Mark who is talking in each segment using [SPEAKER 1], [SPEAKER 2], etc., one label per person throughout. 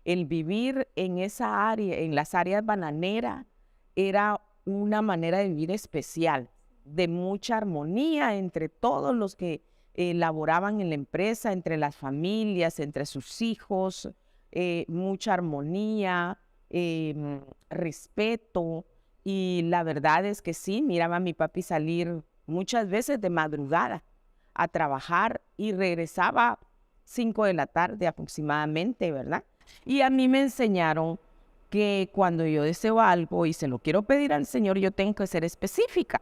[SPEAKER 1] El vivir en esa área, en las áreas bananeras, era una manera de vivir especial, de mucha armonía entre todos los que laboraban en la empresa, entre las familias, entre sus hijos, mucha armonía, respeto. Y la verdad es que sí, miraba a mi papi salir muchas veces de madrugada a trabajar y regresaba 5 de la tarde aproximadamente, ¿verdad? Y a mí me enseñaron que cuando yo deseo algo y se lo quiero pedir al Señor, yo tengo que ser específica.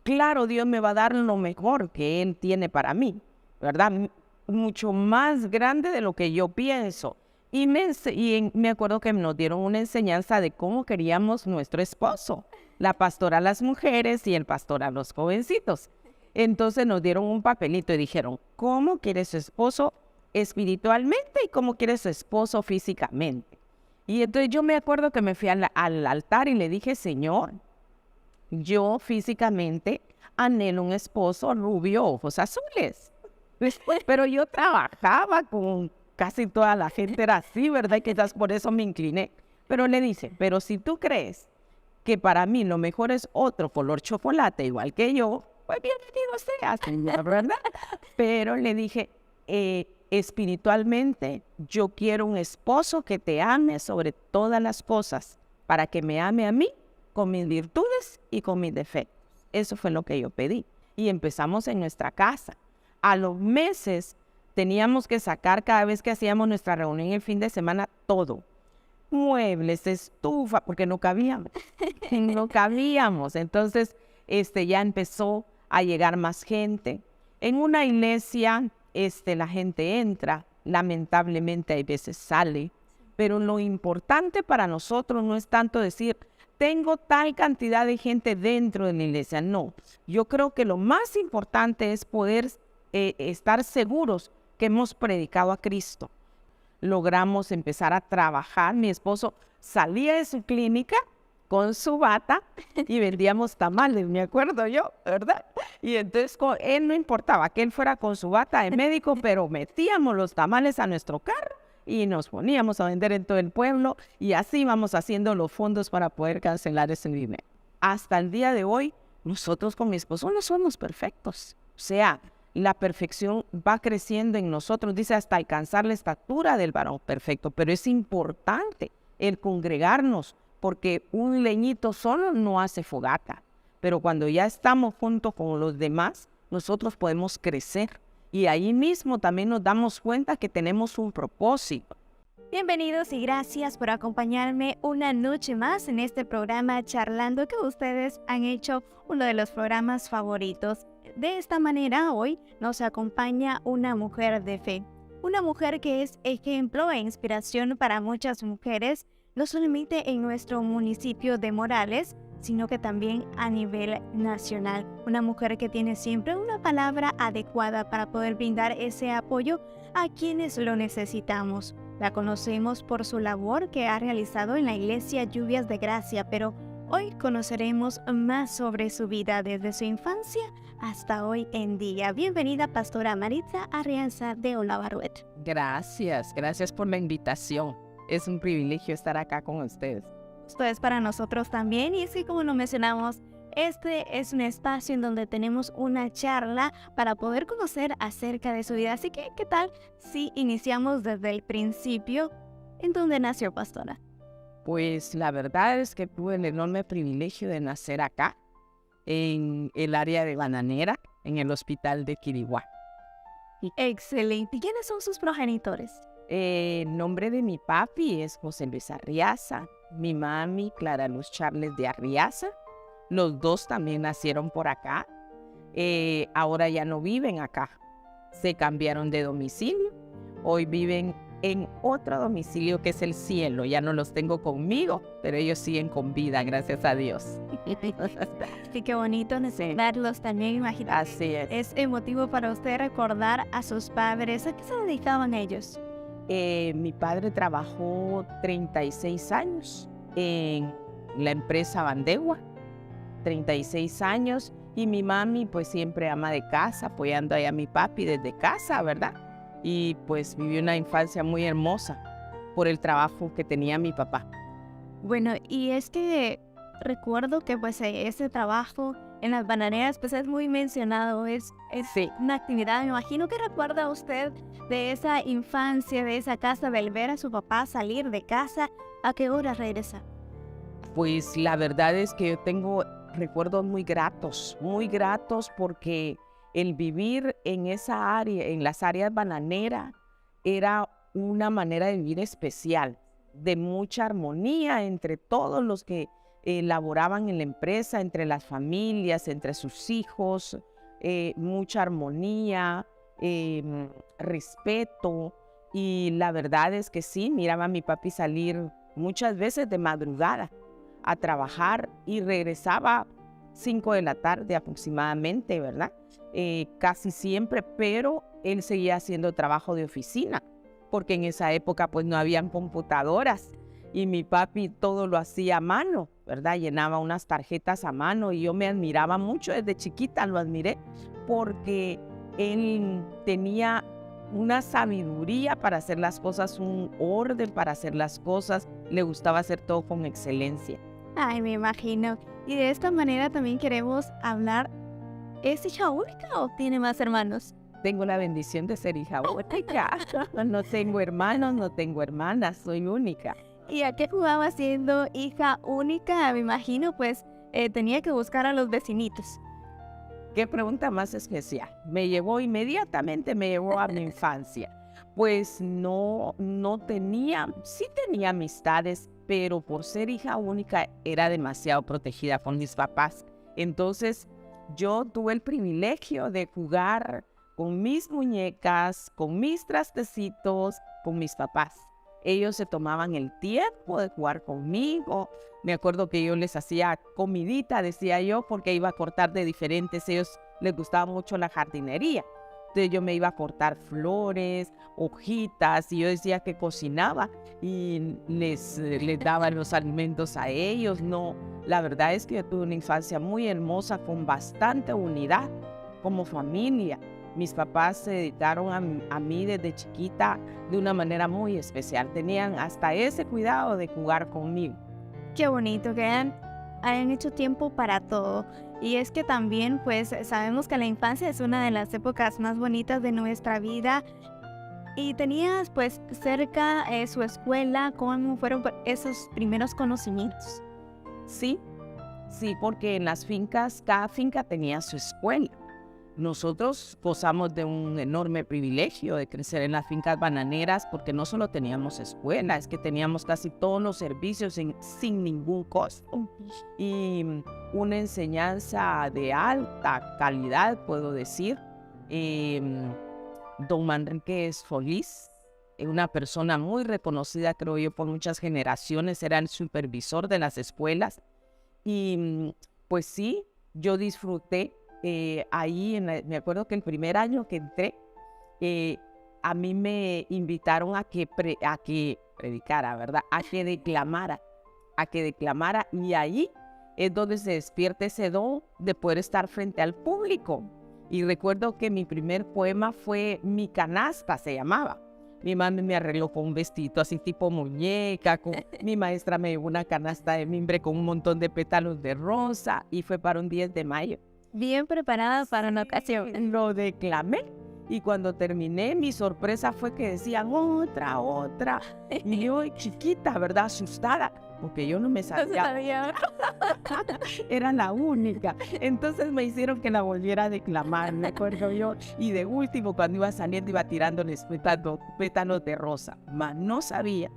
[SPEAKER 1] Claro, Dios me va a dar lo mejor que Él tiene para mí, ¿verdad? Mucho más grande de lo que yo pienso. Y me acuerdo que nos dieron una enseñanza de cómo queríamos nuestro esposo. La pastora a las mujeres y el pastor a los jovencitos. Entonces nos dieron un papelito y dijeron, ¿cómo quiere su esposo espiritualmente y cómo quiere su esposo físicamente? Y entonces yo me acuerdo que me fui al altar y le dije, Señor, yo físicamente anhelo un esposo rubio, ojos azules. Pero yo trabajaba con casi toda la gente, era así, ¿verdad? Y quizás por eso me incliné. Pero le dice, pero si tú crees que para mí lo mejor es otro color chocolate, igual que yo, pues bienvenido sea, señor, ¿verdad? Pero le dije, espiritualmente, yo quiero un esposo que te ame sobre todas las cosas, para que me ame a mí con mis virtudes y con mis defectos. Eso fue lo que yo pedí. Y empezamos en nuestra casa. A los meses teníamos que sacar cada vez que hacíamos nuestra reunión el fin de semana todo. Muebles, estufa, porque no cabíamos. No cabíamos. Entonces, ya empezó a llegar más gente. En una iglesia, la gente entra, lamentablemente hay veces sale, pero lo importante para nosotros no es tanto decir, tengo tal cantidad de gente dentro de la iglesia. No, yo creo que lo más importante es poder estar seguros que hemos predicado a Cristo. Logramos empezar a trabajar. Mi esposo salía de su clínica con su bata y vendíamos tamales, me acuerdo yo, ¿verdad? Y entonces él no importaba que él fuera con su bata de médico, pero metíamos los tamales a nuestro carro y nos poníamos a vender en todo el pueblo y así íbamos haciendo los fondos para poder cancelar ese dinero. Hasta el día de hoy, nosotros con mi esposo no somos perfectos. O sea, la perfección va creciendo en nosotros, dice, hasta alcanzar la estatura del varón perfecto. Pero es importante el congregarnos, porque un leñito solo no hace fogata. Pero cuando ya estamos juntos con los demás, nosotros podemos crecer. Y ahí mismo también nos damos cuenta que tenemos un propósito.
[SPEAKER 2] Bienvenidos y gracias por acompañarme una noche más en este programa Charlando, que ustedes han hecho uno de los programas favoritos. De esta manera, hoy nos acompaña una mujer de fe. Una mujer que es ejemplo e inspiración para muchas mujeres, no solamente en nuestro municipio de Morales, sino que también a nivel nacional. Una mujer que tiene siempre una palabra adecuada para poder brindar ese apoyo a quienes lo necesitamos. La conocemos por su labor que ha realizado en la Iglesia Lluvias de Gracia, pero hoy conoceremos más sobre su vida desde su infancia hasta hoy en día. Bienvenida, Pastora Maritza Arrianza de Olavarruet.
[SPEAKER 1] Gracias por la invitación. Es un privilegio estar acá con ustedes.
[SPEAKER 2] Esto es para nosotros también, y es que, como lo mencionamos, este es un espacio en donde tenemos una charla para poder conocer acerca de su vida. Así que, ¿qué tal si iniciamos desde el principio? ¿En dónde nació, Pastora?
[SPEAKER 1] Pues la verdad es que tuve el enorme privilegio de nacer acá, en el área de Bananera, en el hospital de Quiriguá.
[SPEAKER 2] Excelente. ¿Y quiénes son sus progenitores?
[SPEAKER 1] El nombre de mi papi es José Luis Arriaza, mi mami Clara Luz Charles de Arriaza. Los dos también nacieron por acá. Ahora ya no viven acá. Se cambiaron de domicilio. Hoy viven en otro domicilio que es el cielo. Ya no los tengo conmigo, pero ellos siguen con vida, gracias a Dios.
[SPEAKER 2] Sí, qué bonito verlos también, imagínate.
[SPEAKER 1] Así es.
[SPEAKER 2] Es emotivo para usted recordar a sus padres. ¿A qué se dedicaban ellos?
[SPEAKER 1] Mi padre trabajó 36 años en la empresa Bandegua, 36 años, y mi mami pues siempre ama de casa, apoyando ahí a mi papi desde casa, ¿verdad? Y pues vivió una infancia muy hermosa. por el trabajo que tenía mi papá.
[SPEAKER 2] Bueno, y es que recuerdo que pues ese trabajo en las bananeras pues es muy mencionado, es
[SPEAKER 1] Sí.
[SPEAKER 2] una actividad. Me imagino que recuerda usted de esa infancia, de esa casa, del ver a su papá salir de casa. ¿A qué hora regresa?
[SPEAKER 1] Pues la verdad es que yo tengo recuerdos muy gratos porque el vivir en esa área, en las áreas bananeras, era una manera de vivir especial, de mucha armonía entre todos los que laboraban en la empresa, entre las familias, entre sus hijos, mucha armonía, respeto. Y la verdad es que sí, miraba a mi papi salir muchas veces de madrugada a trabajar y regresaba 5 de la tarde aproximadamente, ¿verdad? Casi siempre, pero él seguía haciendo trabajo de oficina, porque en esa época pues no habían computadoras y mi papi todo lo hacía a mano, ¿verdad? Llenaba unas tarjetas a mano y yo me admiraba mucho, desde chiquita lo admiré, porque él tenía una sabiduría para hacer las cosas, un orden para hacer las cosas, le gustaba hacer todo con excelencia.
[SPEAKER 2] Ay, me imagino. Y de esta manera también queremos hablar, ¿es hija única o tiene más hermanos?
[SPEAKER 1] Tengo la bendición de ser hija única. No tengo hermanos, no tengo hermanas, soy única.
[SPEAKER 2] ¿Y a qué jugaba siendo hija única? Me imagino pues tenía que buscar a los vecinitos.
[SPEAKER 1] Qué pregunta más especial. Inmediatamente me llevó a mi infancia. Pues no tenía, sí tenía amistades, pero por ser hija única era demasiado protegida por mis papás. Entonces yo tuve el privilegio de jugar con mis muñecas, con mis trastecitos, con mis papás. Ellos se tomaban el tiempo de jugar conmigo. Me acuerdo que yo les hacía comidita, decía yo, porque iba a cortar de diferentes. Ellos les gustaba mucho la jardinería. Entonces yo me iba a cortar flores, hojitas, y yo decía que cocinaba y les daba los alimentos a ellos. No, la verdad es que yo tuve una infancia muy hermosa, con bastante unidad como familia. Mis papás se dedicaron a mí desde chiquita de una manera muy especial. Tenían hasta ese cuidado de jugar conmigo.
[SPEAKER 2] Qué bonito que hayan hecho tiempo para todo. Y es que también pues sabemos que la infancia es una de las épocas más bonitas de nuestra vida. Y tenías pues cerca su escuela. ¿Cómo fueron esos primeros conocimientos?
[SPEAKER 1] Sí, porque en las fincas, cada finca tenía su escuela. Nosotros gozamos de un enorme privilegio de crecer en las fincas bananeras porque no solo teníamos escuela, es que teníamos casi todos los servicios sin ningún costo y una enseñanza de alta calidad, puedo decir. Don Manrique Esfolís, una persona muy reconocida, creo yo, por muchas generaciones, era el supervisor de las escuelas y pues sí, yo disfruté. Ahí, me acuerdo que el primer año que entré, a mí me invitaron a que predicara, ¿verdad? A que declamara, y ahí es donde se despierta ese don de poder estar frente al público. Y recuerdo que mi primer poema fue Mi canasta, se llamaba. Mi mami me arregló con un vestido así tipo muñeca, mi maestra me llevó una canasta de mimbre con un montón de pétalos de rosa y fue para un 10 de mayo.
[SPEAKER 2] Bien preparada para una ocasión.
[SPEAKER 1] Lo declamé y cuando terminé mi sorpresa fue que decían otra. Y yo chiquita, ¿verdad? Asustada, porque yo no me sabía. Era la única. Entonces me hicieron que la volviera a declamar, me acuerdo yo. Y de último, cuando iba saliendo, iba tirándoles pétalos de rosa. Mas no sabía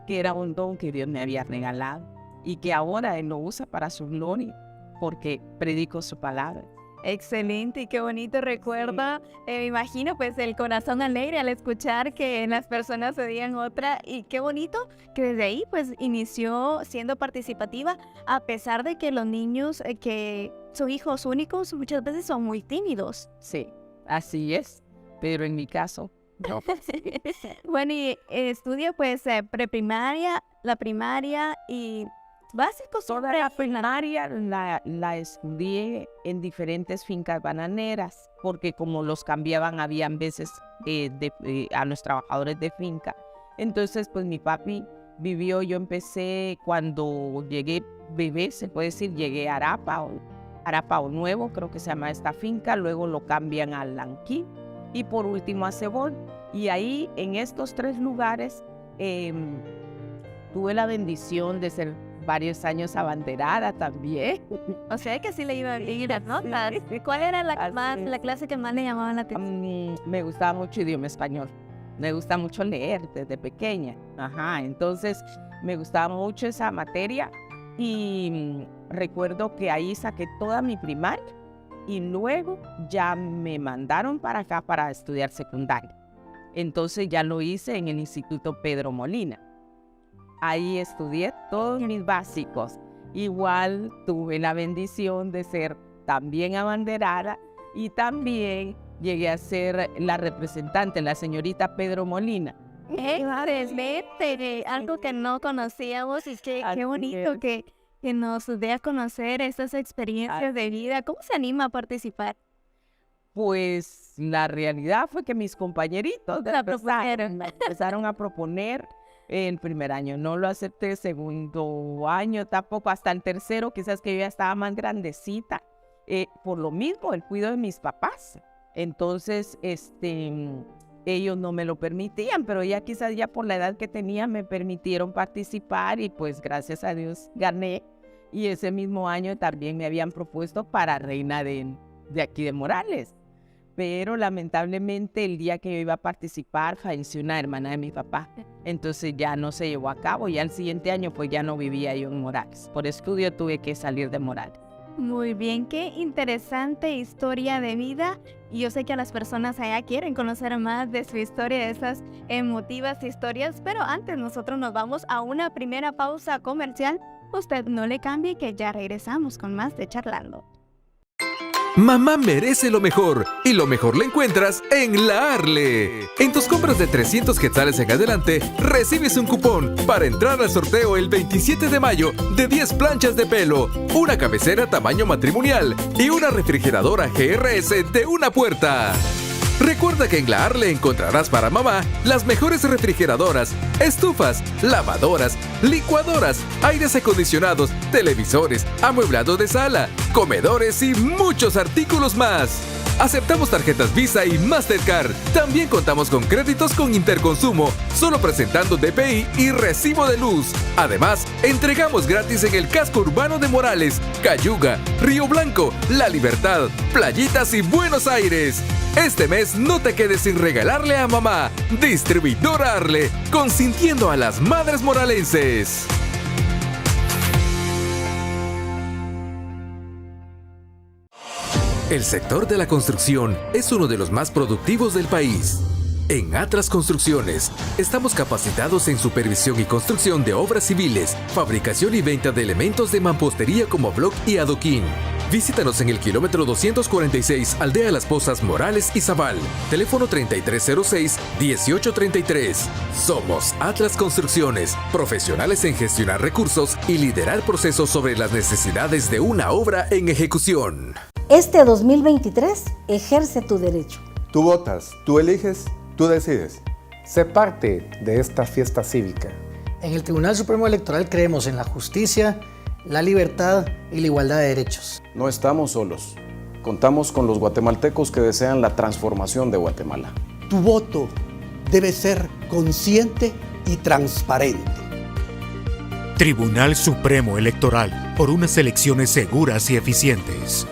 [SPEAKER 1] que era un don que Dios me había regalado y que ahora Él lo usa para su gloria, porque predico su palabra.
[SPEAKER 2] Excelente, y qué bonito recuerda. Sí. Me imagino pues el corazón alegre al escuchar que las personas se digan otra, y qué bonito que desde ahí pues inició siendo participativa, a pesar de que los niños que son hijos únicos muchas veces son muy tímidos.
[SPEAKER 1] Sí, así es, pero en mi caso no.
[SPEAKER 2] Bueno, y estudia pues preprimaria, la primaria y básicos.
[SPEAKER 1] Toda la primaria la estudié en diferentes fincas bananeras, porque como los cambiaban, habían veces a los trabajadores de finca, Entonces, pues mi papi vivió, yo empecé cuando llegué bebé, se puede decir, llegué a Arapa o Nuevo, creo que se llama esta finca, luego lo cambian a Lanquí y por último a Cebol. Y ahí, en estos 3 lugares, tuve la bendición de ser varios años abanderada también.
[SPEAKER 2] O sea que sí le iba a ir las notas. ¿Cuál era la clase que más le llamaba la atención?
[SPEAKER 1] Me gustaba mucho idioma español. Me gusta mucho leer desde pequeña. Entonces me gustaba mucho esa materia y recuerdo que ahí saqué toda mi primaria y luego ya me mandaron para acá para estudiar secundaria. Entonces ya lo hice en el Instituto Pedro Molina. Ahí estudié todos mis básicos. Igual tuve la bendición de ser también abanderada y también llegué a ser la representante, la señorita Pedro Molina.
[SPEAKER 2] Excelente, algo que no conocíamos y qué bonito que nos dé a conocer estas experiencias de vida. ¿Cómo se anima a participar?
[SPEAKER 1] Pues la realidad fue que mis compañeritos empezaron a proponer. El primer año no lo acepté, segundo año tampoco, hasta el tercero, quizás que yo ya estaba más grandecita, por lo mismo, el cuidado de mis papás. Entonces, ellos no me lo permitían, pero ya quizás ya por la edad que tenía me permitieron participar y pues gracias a Dios gané. Y ese mismo año también me habían propuesto para reina de aquí de Morales. Pero lamentablemente el día que yo iba a participar falleció una hermana de mi papá. Entonces ya no se llevó a cabo. Ya el siguiente año pues ya no vivía yo en Morales. Por estudio tuve que salir de Morales.
[SPEAKER 2] Muy bien, qué interesante historia de vida. Y yo sé que a las personas allá quieren conocer más de su historia, de esas emotivas historias. Pero antes nosotros nos vamos a una primera pausa comercial. Usted no le cambie que ya regresamos con más de Charlando.
[SPEAKER 3] Mamá merece lo mejor, y lo mejor lo encuentras en La Arle. En tus compras de 300 quetzales en adelante, recibes un cupón para entrar al sorteo el 27 de mayo de 10 planchas de pelo, una cabecera tamaño matrimonial y una refrigeradora GRS de una puerta. Recuerda que en La Arle encontrarás para mamá las mejores refrigeradoras, estufas, lavadoras, licuadoras, aires acondicionados, televisores, amueblado de sala, comedores y muchos artículos más. Aceptamos tarjetas Visa y Mastercard. También contamos con créditos con Interconsumo, solo presentando DPI y recibo de luz. Además, entregamos gratis en el casco urbano de Morales, Cayuga, Río Blanco, La Libertad, Playitas y Buenos Aires. Este mes no te quedes sin regalarle a mamá. Distribuidora Arle, consintiendo a las madres moralenses. El sector de la construcción es uno de los más productivos del país. En Atlas Construcciones, estamos capacitados en supervisión y construcción de obras civiles, fabricación y venta de elementos de mampostería como bloc y adoquín. Visítanos en el kilómetro 246, Aldea Las Pozas, Morales y Zabal. Teléfono 3306-1833. Somos Atlas Construcciones, profesionales en gestionar recursos y liderar procesos sobre las necesidades de una obra en ejecución.
[SPEAKER 4] Este 2023, ejerce tu derecho.
[SPEAKER 5] Tú votas, tú eliges, tú decides.
[SPEAKER 6] Sé parte de esta fiesta cívica.
[SPEAKER 7] En el Tribunal Supremo Electoral creemos en la justicia, la libertad y la igualdad de derechos.
[SPEAKER 5] No estamos solos. Contamos con los guatemaltecos que desean la transformación de Guatemala.
[SPEAKER 8] Tu voto debe ser consciente y transparente.
[SPEAKER 9] Tribunal Supremo Electoral, por unas elecciones seguras y eficientes.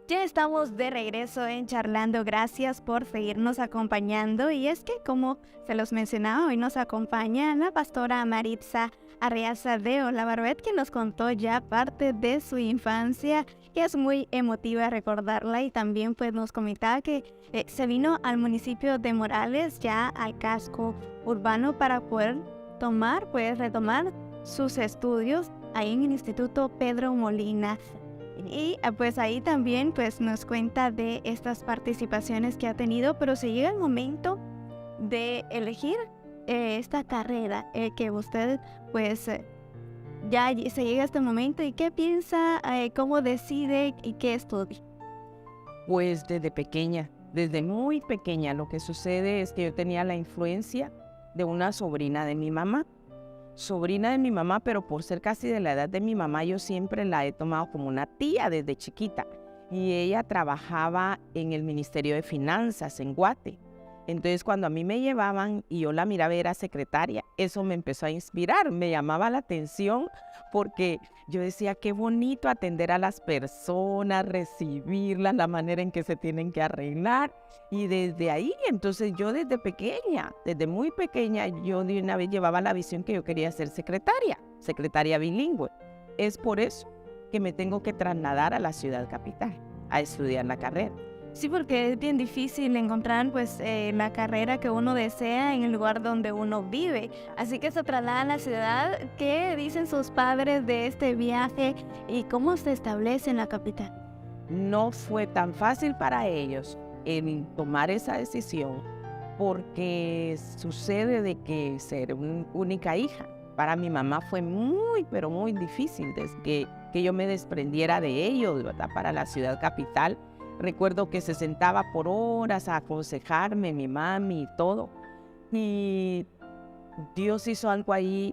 [SPEAKER 2] Ya estamos de regreso en Charlando. Gracias por seguirnos acompañando. Y es que, como se los mencionaba, hoy nos acompaña la pastora Maritza Arriaza de Olabarbet, que nos contó ya parte de su infancia, que es muy emotiva recordarla, y también pues nos comentaba que se vino al municipio de Morales, ya al casco urbano, para poder retomar sus estudios ahí en el Instituto Pedro Molina. Y pues ahí también pues nos cuenta de estas participaciones que ha tenido, pero se llega el momento de elegir esta carrera que usted pues ya se llega a este momento. ¿Y qué piensa? ¿Cómo decide y qué estudia?
[SPEAKER 1] Pues desde pequeña, desde muy pequeña, lo que sucede es que yo tenía la influencia de una sobrina de mi mamá. Sobrina de mi mamá, pero por ser casi de la edad de mi mamá, yo siempre la he tomado como una tía desde chiquita. Y ella trabajaba en el Ministerio de Finanzas en Guate. Entonces, cuando a mí me llevaban y yo la miraba, era secretaria, eso me empezó a inspirar, me llamaba la atención porque yo decía, qué bonito atender a las personas, recibirlas, la manera en que se tienen que arreglar. Y desde ahí, entonces yo desde pequeña, desde muy pequeña, yo de una vez llevaba la visión que yo quería ser secretaria bilingüe. Es por eso que me tengo que trasladar a la ciudad capital a estudiar la carrera.
[SPEAKER 2] Sí, porque es bien difícil encontrar pues la carrera que uno desea en el lugar donde uno vive. Así que se traslada a la ciudad. ¿Qué dicen sus padres de este viaje y cómo se establece en la capital?
[SPEAKER 1] No fue tan fácil para ellos el tomar esa decisión porque sucede de que ser una única hija. Para mi mamá fue muy, pero muy difícil desde que yo me desprendiera de ellos, ¿verdad? Para la ciudad capital. Recuerdo que se sentaba por horas a aconsejarme, mi mami y todo. Y Dios hizo algo ahí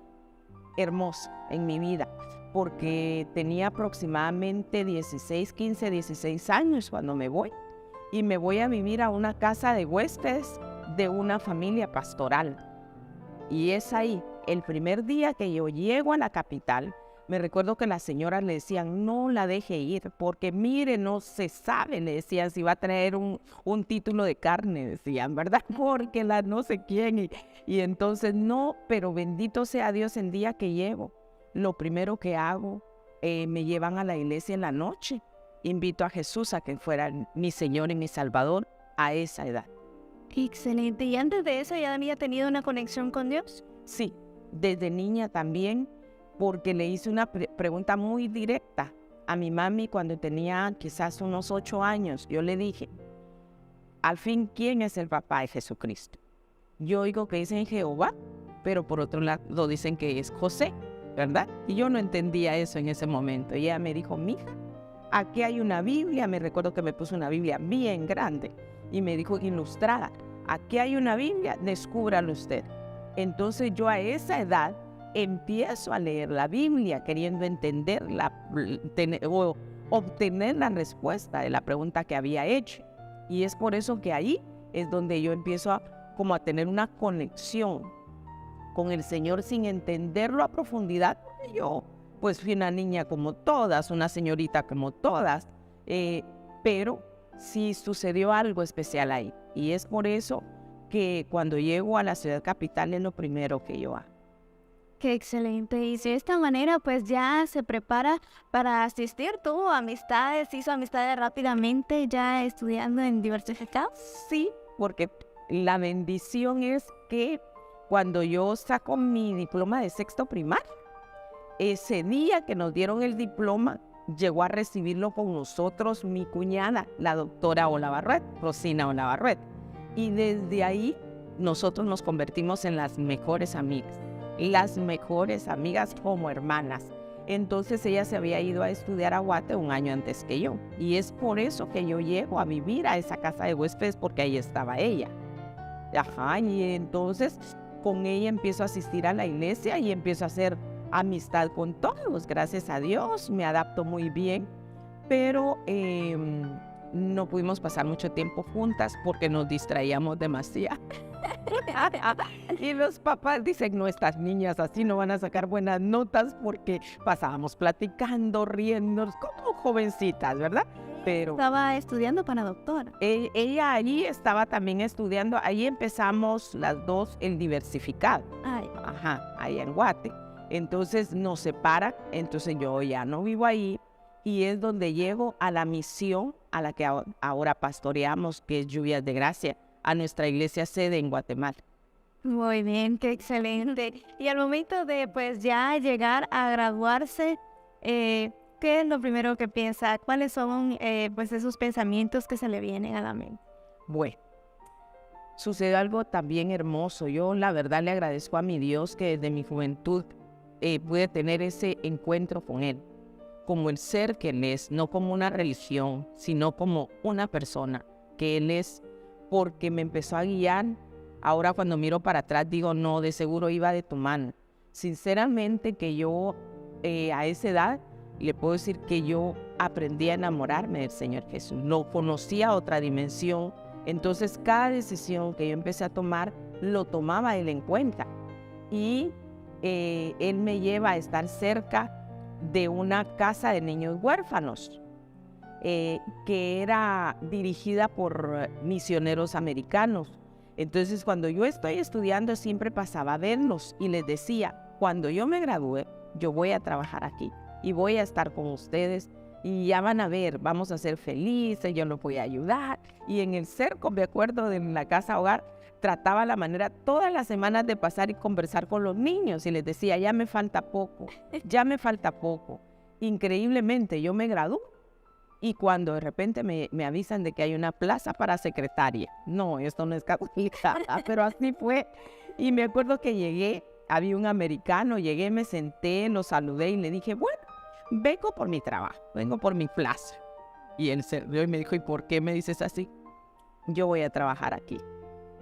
[SPEAKER 1] hermoso en mi vida, porque tenía aproximadamente 16 años cuando me voy. Y me voy a vivir a una casa de huéspedes de una familia pastoral. Y es ahí, el primer día que yo llego a la capital, me recuerdo que las señoras le decían, no la deje ir, porque mire, no se sabe, le decían, si va a traer un título de carne, decían, ¿verdad? Porque la no sé quién. Y entonces, no, pero bendito sea Dios el día que llego. Lo primero que hago, me llevan a la iglesia en la noche. Invito a Jesús a que fuera mi Señor y mi Salvador a esa edad.
[SPEAKER 2] Excelente. ¿Y antes de eso ya había tenido una conexión con Dios?
[SPEAKER 1] Sí, desde niña también. Porque le hice una pregunta muy directa a mi mami cuando tenía quizás unos 8 años. Yo le dije, al fin, ¿quién es el papá de Jesucristo? Yo oigo que dicen Jehová, pero por otro lado dicen que es José, ¿verdad? Y yo no entendía eso en ese momento. Y ella me dijo, mija, aquí hay una Biblia. Me recuerdo que me puso una Biblia bien grande y me dijo ilustrada, aquí hay una Biblia, descúbralo usted. Entonces yo a esa edad empiezo a leer la Biblia queriendo entenderla o obtener la respuesta de la pregunta que había hecho. Y es por eso que ahí es donde yo empiezo a tener una conexión con el Señor sin entenderlo a profundidad. Yo pues fui una niña como todas, una señorita como todas, pero sí sucedió algo especial ahí. Y es por eso que cuando llego a la ciudad capital es lo primero que yo hago.
[SPEAKER 2] Qué excelente. Y de esta manera pues ya se prepara para asistir. ¿Tuvo amistades? ¿Hizo amistades rápidamente ya estudiando en diversificados?
[SPEAKER 1] Sí, porque la bendición es que cuando yo saco mi diploma de sexto primario, ese día que nos dieron el diploma, llegó a recibirlo con nosotros mi cuñada, la doctora Olavarret, Rosina Olavarret. Y desde ahí nosotros nos convertimos en las mejores amigas como hermanas. Entonces ella se había ido a estudiar a Guate un año antes que yo. Y es por eso que yo llego a vivir a esa casa de huéspedes, porque ahí estaba ella. Ajá, y entonces con ella empiezo a asistir a la iglesia y empiezo a hacer amistad con todos. Gracias a Dios, me adapto muy bien. Pero no pudimos pasar mucho tiempo juntas porque nos distraíamos demasiado. Y los papás dicen, no, estas niñas así no van a sacar buenas notas, porque pasábamos platicando, riendo, como jovencitas, ¿verdad? Pero
[SPEAKER 2] estaba estudiando para doctora.
[SPEAKER 1] Ella allí estaba también estudiando. Ahí empezamos las dos el diversificado.
[SPEAKER 2] Ay.
[SPEAKER 1] Ajá, ahí en Guate. Entonces nos separan, entonces yo ya no vivo ahí. Y es donde llego a la misión a la que ahora pastoreamos, que es Lluvias de Gracia, a nuestra iglesia sede en Guatemala.
[SPEAKER 2] Muy bien, qué excelente. Y al momento de pues ya llegar a graduarse, ¿qué es lo primero que piensa? ¿Cuáles son pues esos pensamientos que se le vienen a la mente?
[SPEAKER 1] Bueno, sucedió algo también hermoso. Yo la verdad le agradezco a mi Dios que desde mi juventud pude tener ese encuentro con Él, como el ser que Él es, no como una religión, sino como una persona que Él es, porque me empezó a guiar Ahora cuando miro para atrás digo, no, de seguro iba de tu mano. Sinceramente que yo a esa edad le puedo decir que yo aprendí a enamorarme del Señor Jesús. Lo conocí a otra dimensión. Entonces cada decisión que yo empecé a tomar, lo tomaba Él en cuenta. Y Él me lleva a estar cerca de una casa de niños huérfanos, que era dirigida por misioneros americanos. Entonces, cuando yo estoy estudiando, siempre pasaba a verlos y les decía, cuando yo me gradúe, yo voy a trabajar aquí y voy a estar con ustedes y ya van a ver, vamos a ser felices, yo los voy a ayudar. Y en el cerco, me acuerdo, de la casa hogar, trataba la manera todas las semanas de pasar y conversar con los niños y les decía, ya me falta poco, ya me falta poco. Increíblemente, yo me gradué y cuando de repente me avisan de que hay una plaza para secretaria. No, esto no es casualidad, pero así fue. Y me acuerdo que llegué, había un americano, llegué, me senté, lo saludé y le dije, bueno, vengo por mi trabajo, vengo por mi plaza. Y él se rió y me dijo, ¿y por qué me dices así? Yo voy a trabajar aquí.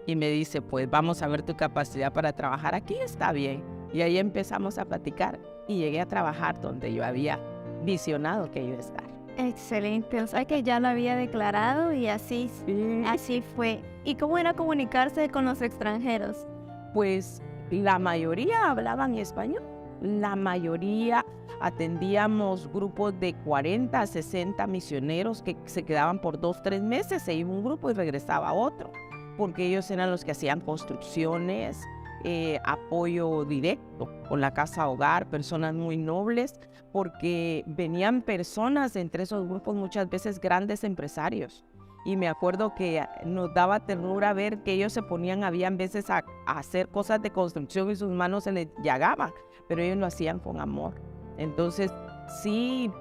[SPEAKER 1] Y me dice, pues vamos a ver tu capacidad para trabajar aquí, está bien. Y ahí empezamos a platicar y llegué a trabajar donde yo había visionado que iba a estar.
[SPEAKER 2] Excelente, o sea que ya lo había declarado y así fue. ¿Y cómo era comunicarse con los extranjeros?
[SPEAKER 1] Pues la mayoría hablaban español. La mayoría atendíamos grupos de 40 a 60 misioneros que se quedaban por 2, 3 meses, se iba un grupo y regresaba otro, porque ellos eran los que hacían construcciones, apoyo directo con la casa hogar, personas muy nobles, porque venían personas entre esos grupos, muchas veces grandes empresarios. Y me acuerdo que nos daba ternura ver que ellos se ponían, habían veces a hacer cosas de construcción y sus manos se les llagaban, pero ellos lo hacían con amor. Entonces, sí,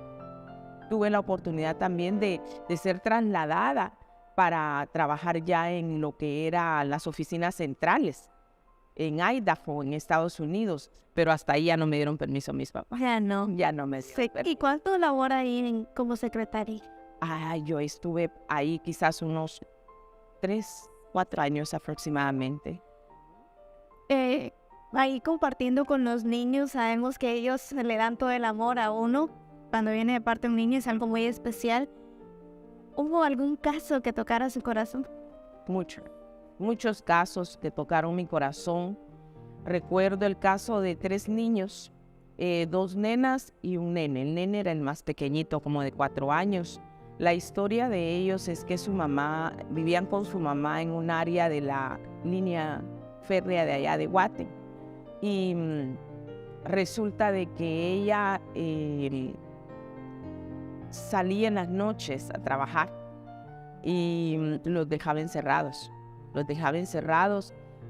[SPEAKER 1] tuve la oportunidad también de ser trasladada para trabajar ya en lo que eran las oficinas centrales, en Idaho, en Estados Unidos, pero hasta ahí ya no me dieron permiso mis papás.
[SPEAKER 2] Ya no.
[SPEAKER 1] Ya no me dieron permiso.
[SPEAKER 2] ¿Y cuánto labora ahí como secretaria?
[SPEAKER 1] Yo estuve ahí quizás unos 3, 4 años aproximadamente.
[SPEAKER 2] Ahí compartiendo con los niños, sabemos que ellos le dan todo el amor a uno. Cuando viene de parte de un niño es algo muy especial. ¿Hubo algún caso que tocara su corazón? Muchos casos que tocaron mi corazón. Recuerdo el caso de 3 niños, 2 nenas y un nene. El nene era el más pequeñito, como de 4 años. La historia de ellos es que vivían con su mamá en un área de la línea férrea de allá de Guate. Y resulta de que ella salía en las noches a trabajar y los dejaba encerrados.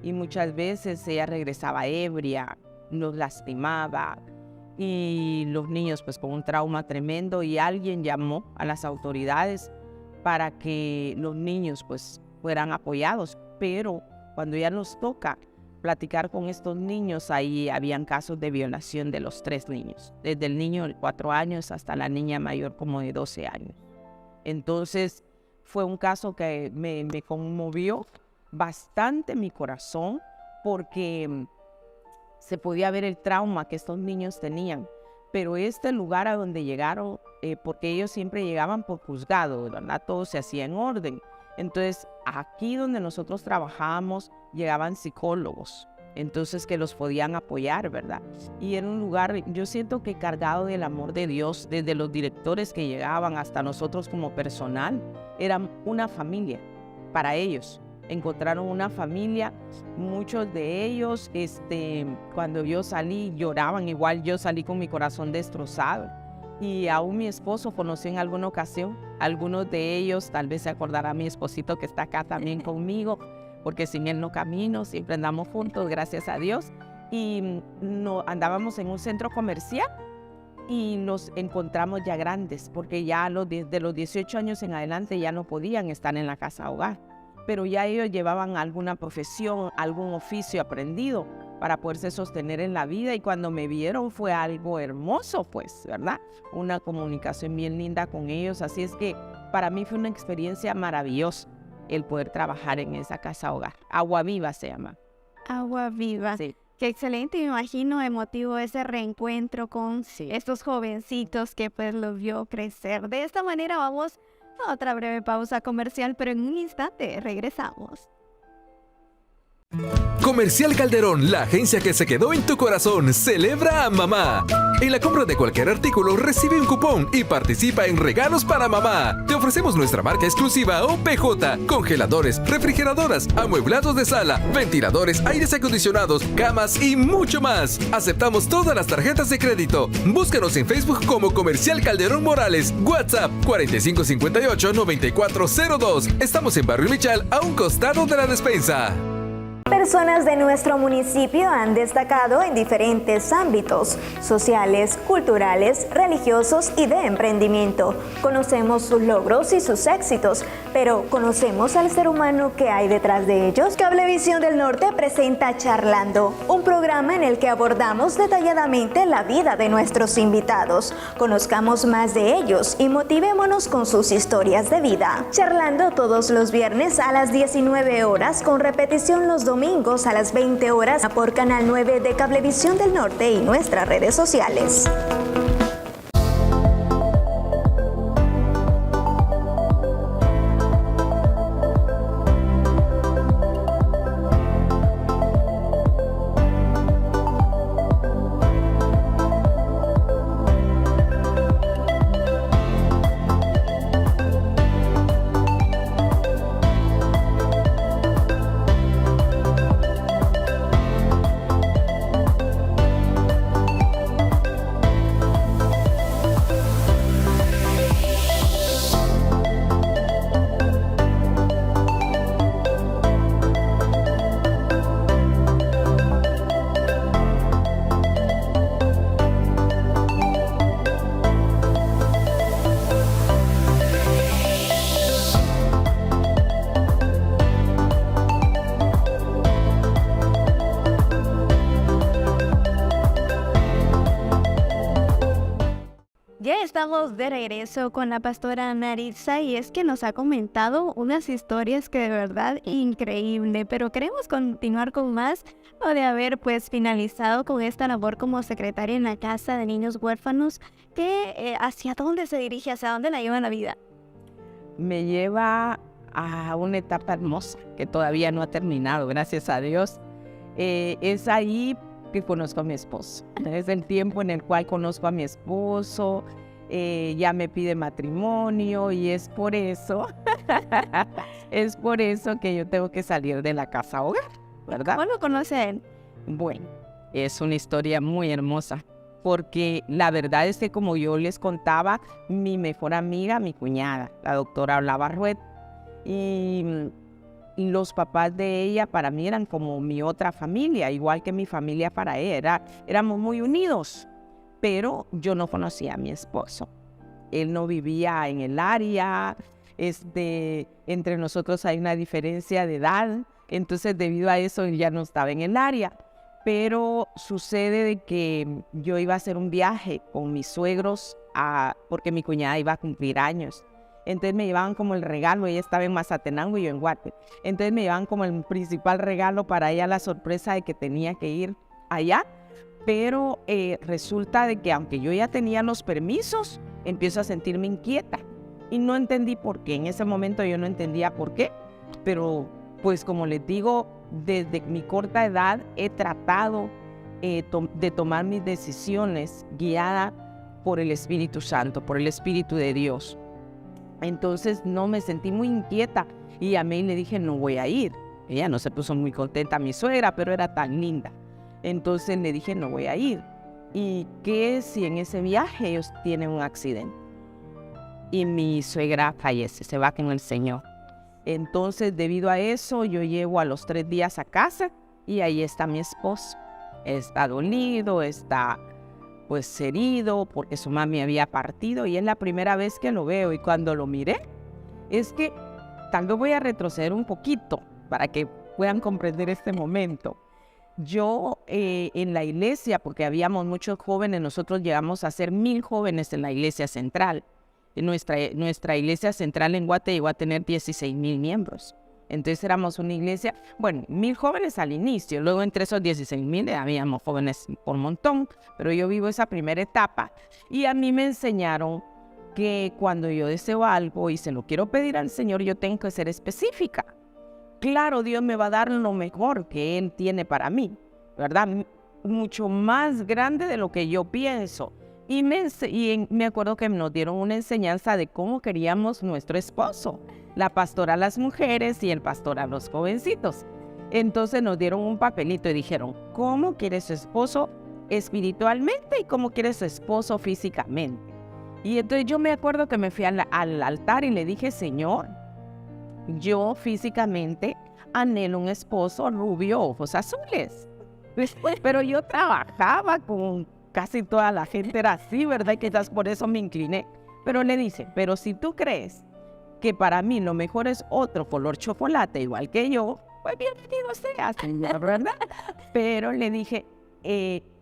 [SPEAKER 2] Y muchas veces ella regresaba ebria, los lastimaba. Y los niños pues con un trauma tremendo, y alguien llamó a las autoridades para que los niños pues fueran apoyados. Pero cuando ya nos toca platicar con estos niños, ahí habían casos de violación de los 3 niños, desde el niño de 4 años hasta la niña mayor como de 12 años. Entonces fue un caso que me conmovió bastante mi corazón, porque se podía ver el trauma que estos niños tenían. Pero este lugar a donde llegaron, porque ellos siempre llegaban por juzgado, ¿verdad? Todo se hacía en orden. Entonces, aquí donde nosotros trabajábamos, llegaban psicólogos, entonces que los podían apoyar, ¿verdad? Y era un lugar, yo siento que cargado del amor de Dios, desde los directores que llegaban hasta nosotros como personal, eran una familia para ellos. Encontraron una familia, muchos de ellos, cuando yo salí, lloraban, igual yo salí con mi corazón destrozado. Y aún mi esposo conoció en alguna ocasión, algunos de ellos, tal vez se acordará mi esposito que está acá también conmigo, porque sin él no camino, siempre andamos juntos, gracias a Dios. Y andábamos en un centro comercial y nos encontramos ya grandes, porque ya de los 18 años en adelante ya no podían estar en la casa hogar. Pero ya ellos llevaban alguna profesión, algún oficio aprendido para poderse sostener en la vida, y cuando me vieron fue algo hermoso, pues, ¿verdad? Una comunicación bien linda con ellos, así es que para mí fue una experiencia maravillosa,
[SPEAKER 1] el poder trabajar en esa casa hogar. Agua Viva se llama.
[SPEAKER 2] Agua Viva.
[SPEAKER 1] Sí.
[SPEAKER 2] Qué excelente, me imagino emotivo ese reencuentro con estos jovencitos que pues los vio crecer. De esta manera vamos a otra breve pausa comercial, pero en un instante regresamos.
[SPEAKER 3] Comercial Calderón, la agencia que se quedó en tu corazón, celebra a mamá. En la compra de cualquier artículo recibe un cupón y participa en regalos para mamá. Te ofrecemos nuestra marca exclusiva OPJ, congeladores, refrigeradoras, amueblados de sala, ventiladores, aires acondicionados, camas y mucho más. Aceptamos todas las tarjetas de crédito. Búscanos en Facebook como Comercial Calderón Morales. WhatsApp 4558-9402. Estamos en Barrio Michal, a un costado de la despensa.
[SPEAKER 10] Personas de nuestro municipio han destacado en diferentes ámbitos sociales, culturales, religiosos y de emprendimiento. Conocemos sus logros y sus éxitos, pero ¿conocemos al ser humano que hay detrás de ellos? Cablevisión del Norte presenta Charlando, un programa en el que abordamos detalladamente la vida de nuestros invitados. Conozcamos más de ellos y motivémonos con sus historias de vida. Charlando todos los viernes a las 19 horas con repetición los domingos a las 20 horas por Canal 9 de Cablevisión del Norte y nuestras redes sociales.
[SPEAKER 2] Ya estamos de regreso con la pastora Maritza y es que nos ha comentado unas historias que de verdad increíble, pero queremos continuar con más o de haber pues finalizado con esta labor como secretaria en la Casa de Niños Huérfanos. ¿Hacia dónde se dirige? ¿Hacia dónde la lleva la vida?
[SPEAKER 1] Me lleva a una etapa hermosa que todavía no ha terminado, gracias a Dios. Es ahí que conozco a mi esposo. Es el tiempo en el cual conozco a mi esposo, ya me pide matrimonio y es por eso que yo tengo que salir de la casa hogar, ¿verdad?
[SPEAKER 2] ¿Cómo lo conoce a él?
[SPEAKER 1] Bueno, es una historia muy hermosa, porque la verdad es que como yo les contaba, mi mejor amiga, mi cuñada, la doctora Olavarruet, y los papás de ella para mí eran como mi otra familia, igual que mi familia para ella. Éramos muy unidos, pero yo no conocía a mi esposo. Él no vivía en el área, entre nosotros hay una diferencia de edad, entonces debido a eso él ya no estaba en el área. Pero sucede de que yo iba a hacer un viaje con mis suegros porque mi cuñada iba a cumplir años. Entonces me llevaban como el regalo, ella estaba en Mazatenango y yo en Guate. Entonces me llevaban como el principal regalo para ella, la sorpresa de que tenía que ir allá. Pero resulta de que aunque yo ya tenía los permisos, empiezo a sentirme inquieta. Y no entendí por qué, en ese momento yo no entendía por qué. Pero pues como les digo, desde mi corta edad he tratado de tomar mis decisiones guiada por el Espíritu Santo, por el Espíritu de Dios. Entonces no me sentí muy inquieta y llamé y le dije no voy a ir. Ella no se puso muy contenta, mi suegra, pero era tan linda. Entonces le dije no voy a ir. ¿Y qué si en ese viaje ellos tienen un accidente? Y mi suegra fallece, se va con el Señor. Entonces debido a eso yo llego a los 3 días a casa y ahí está mi esposo. Está dolido, está pues herido porque su mami había partido y es la primera vez que lo veo y cuando lo miré es que tal vez voy a retroceder un poquito para que puedan comprender este momento. Yo en la iglesia, porque habíamos muchos jóvenes, nosotros llegamos a ser 1000 jóvenes en la iglesia central Nuestra iglesia central en Guate llegó a tener 16,000 miembros. Entonces éramos una iglesia, 1,000 jóvenes al inicio, luego entre esos 16,000 habíamos jóvenes por montón, pero yo vivo esa primera etapa y a mí me enseñaron que cuando yo deseo algo y se lo quiero pedir al Señor, yo tengo que ser específica. Claro, Dios me va a dar lo mejor que Él tiene para mí, ¿verdad? Mucho más grande de lo que yo pienso. Y me acuerdo que nos dieron una enseñanza de cómo queríamos nuestro esposo. La pastora a las mujeres y el pastor a los jovencitos. Entonces nos dieron un papelito y dijeron, ¿cómo quiere su esposo espiritualmente y cómo quiere su esposo físicamente? Y entonces yo me acuerdo que me fui al altar y le dije, Señor, yo físicamente anhelo un esposo rubio, ojos azules. Pero yo trabajaba con casi toda la gente, era así, ¿verdad? Y quizás por eso me incliné. Pero le dice, pero si tú crees que para mí lo mejor es otro color chocolate, igual que yo, pues bienvenido sea, Señor, ¿verdad? Pero le dije,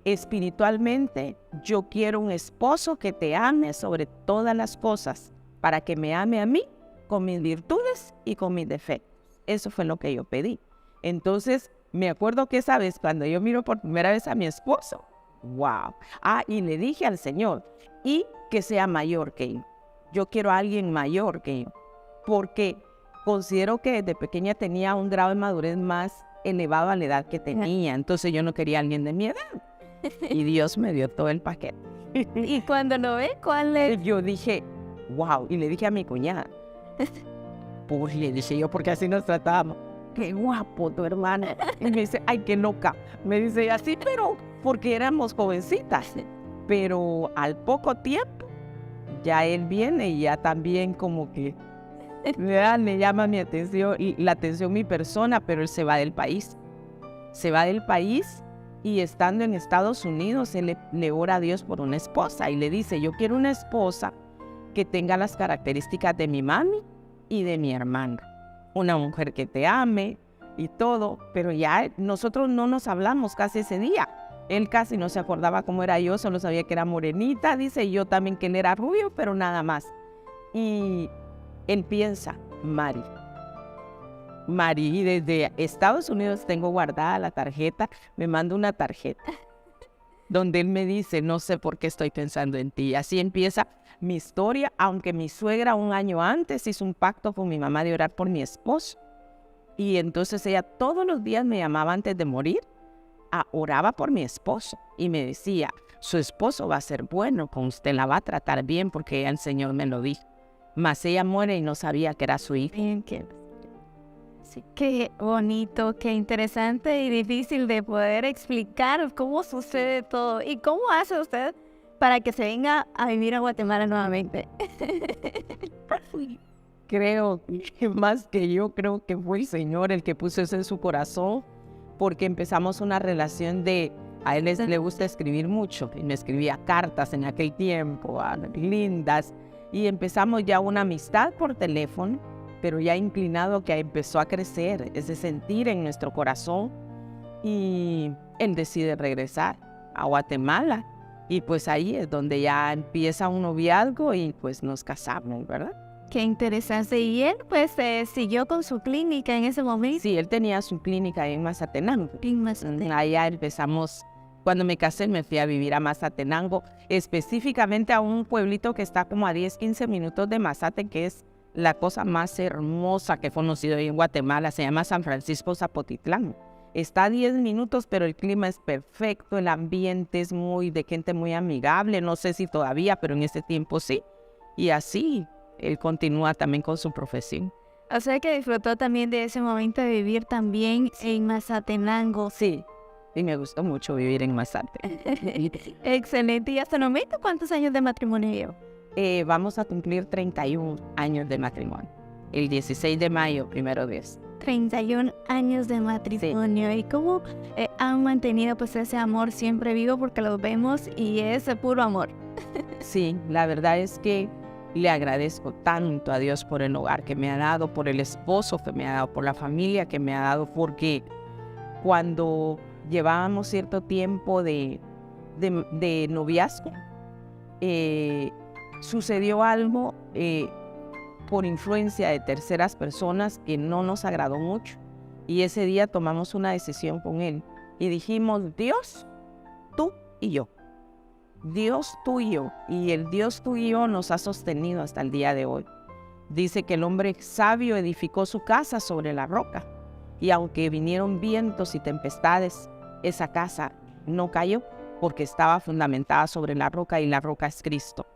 [SPEAKER 1] espiritualmente, yo quiero un esposo que te ame sobre todas las cosas, para que me ame a mí con mis virtudes y con mis defectos. Eso fue lo que yo pedí. Entonces, me acuerdo que esa vez, cuando yo miro por primera vez a mi esposo, wow. Y le dije al Señor, y que sea mayor que yo. Yo quiero a alguien mayor que yo, porque considero que desde pequeña tenía un grado de madurez más elevado a la edad que tenía. Entonces yo no quería a alguien de mi edad. Y Dios me dio todo el paquete.
[SPEAKER 2] Y cuando lo ve, ¿cuál es?
[SPEAKER 1] Yo dije, wow. Y le dije a mi cuñada, pues le dije yo, porque así nos tratábamos. Qué guapo tu hermano. Y me dice, ay, qué loca. Me dice así, pero porque éramos jovencitas. Pero al poco tiempo, ya él viene y ya también como que le llama mi atención, y la atención mi persona, pero él se va del país. Se va del país y estando en Estados Unidos, él le ora a Dios por una esposa y le dice, yo quiero una esposa que tenga las características de mi mami y de mi hermana. Una mujer que te ame y todo, pero ya nosotros no nos hablamos casi ese día. Él casi no se acordaba cómo era yo, solo sabía que era morenita, dice, y yo también que él era rubio, pero nada más. Y él piensa, Mari, y desde Estados Unidos tengo guardada la tarjeta, me manda una tarjeta, donde él me dice, no sé por qué estoy pensando en ti. Así empieza mi historia, aunque mi suegra un año antes hizo un pacto con mi mamá de orar por mi esposo. Y entonces ella todos los días me llamaba antes de morir, oraba por mi esposo y me decía, su esposo va a ser bueno con usted, la va a tratar bien porque ella, el Señor me lo dijo. Mas ella muere y no sabía que era su hija.
[SPEAKER 2] Sí, qué bonito, qué interesante y difícil de poder explicar cómo sucede todo. ¿Y cómo hace usted para que se venga a vivir a Guatemala nuevamente?
[SPEAKER 1] Creo que más que yo, creo que fue el Señor el que puso eso en su corazón, porque empezamos una relación a él le gusta escribir mucho, y me escribía cartas en aquel tiempo, lindas, y empezamos ya una amistad por teléfono, pero ya inclinado que empezó a crecer ese sentir en nuestro corazón, y él decide regresar a Guatemala, y pues ahí es donde ya empieza un noviazgo y pues nos casamos, ¿verdad?
[SPEAKER 2] Qué interesante. ¿Y él pues siguió con su clínica en ese momento?
[SPEAKER 1] Sí, él tenía su clínica en Mazatenango.
[SPEAKER 2] En Mazatenango.
[SPEAKER 1] Allá empezamos, cuando me casé me fui a vivir a Mazatenango, específicamente a un pueblito que está como a 10, 15 minutos de Mazate, que es la cosa más hermosa que he conocido en Guatemala, se llama San Francisco Zapotitlán. Está a 10 minutos, pero el clima es perfecto, el ambiente es de gente muy amigable, no sé si todavía, pero en ese tiempo sí. Y así, él continúa también con su profesión.
[SPEAKER 2] O sea que disfrutó también de ese momento de vivir también en Mazatenango.
[SPEAKER 1] Sí, y me gustó mucho vivir en Mazate.
[SPEAKER 2] Excelente. ¿Y hasta el momento cuántos años de matrimonio lleva?
[SPEAKER 1] Vamos a cumplir 31 años de matrimonio. El 16 de mayo, primero Dios.
[SPEAKER 2] 31 años de matrimonio. Sí. ¿Y cómo han mantenido pues ese amor siempre vivo? Porque lo vemos y es puro amor.
[SPEAKER 1] Sí, la verdad es que le agradezco tanto a Dios por el hogar que me ha dado, por el esposo que me ha dado, por la familia que me ha dado, porque cuando llevábamos cierto tiempo de noviazgo, sucedió algo por influencia de terceras personas que no nos agradó mucho. Y ese día tomamos una decisión con él y dijimos, Dios, tú y yo. Dios, tú y yo. Y el Dios, tú y yo nos ha sostenido hasta el día de hoy. Dice que el hombre sabio edificó su casa sobre la roca. Y aunque vinieron vientos y tempestades, esa casa no cayó porque estaba fundamentada sobre la roca y la roca es Cristo.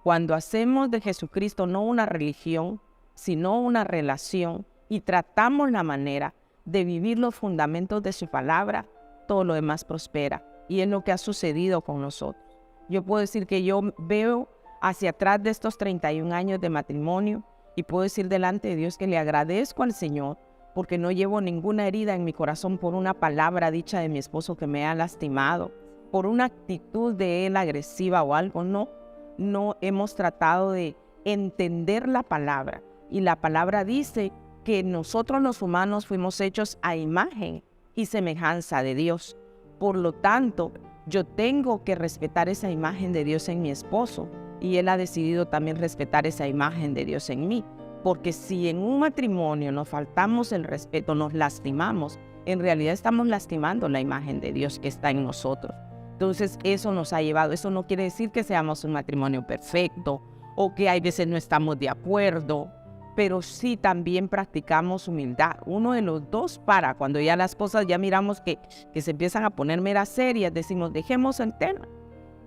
[SPEAKER 1] Cuando hacemos de Jesucristo no una religión, sino una relación y tratamos la manera de vivir los fundamentos de su palabra, todo lo demás prospera. Y es lo que ha sucedido con nosotros. Yo puedo decir que yo veo hacia atrás de estos 31 años de matrimonio y puedo decir delante de Dios que le agradezco al Señor porque no llevo ninguna herida en mi corazón por una palabra dicha de mi esposo que me ha lastimado, por una actitud de él agresiva o algo. No hemos tratado de entender la palabra. Y la palabra dice que nosotros los humanos fuimos hechos a imagen y semejanza de Dios. Por lo tanto, yo tengo que respetar esa imagen de Dios en mi esposo y él ha decidido también respetar esa imagen de Dios en mí. Porque si en un matrimonio nos faltamos el respeto, nos lastimamos, en realidad estamos lastimando la imagen de Dios que está en nosotros. Entonces eso nos ha llevado, eso no quiere decir que seamos un matrimonio perfecto o que hay veces no estamos de acuerdo, pero sí también practicamos humildad. Uno de los dos para, cuando ya las cosas ya miramos que se empiezan a poner meras serias, decimos dejemos el tema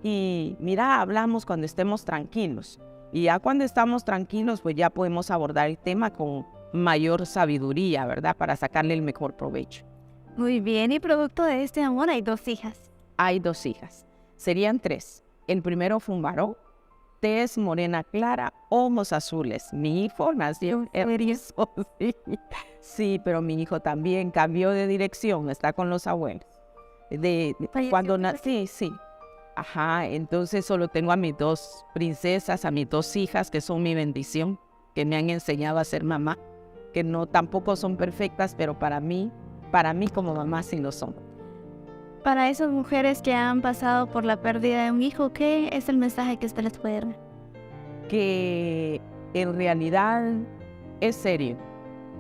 [SPEAKER 1] y mira, hablamos cuando estemos tranquilos. Y ya cuando estamos tranquilos, pues ya podemos abordar el tema con mayor sabiduría, ¿verdad? Para sacarle el mejor provecho.
[SPEAKER 2] Muy bien, y producto de este amor hay 2 hijas.
[SPEAKER 1] Hay 2 hijas. Serían 3. El primero fue un varón, tez morena clara, ojos azules. Mi hijo nació hermoso. Sí, pero mi hijo también cambió de dirección, está con los abuelos. Cuando nací, sí. Ajá, entonces solo tengo a mis 2 princesas, a mis 2 hijas, que son mi bendición, que me han enseñado a ser mamá, que no tampoco son perfectas, pero para mí como mamá sí lo son.
[SPEAKER 2] Para esas mujeres que han pasado por la pérdida de un hijo, ¿qué es el mensaje que usted les puede dar?
[SPEAKER 1] Que en realidad es serio,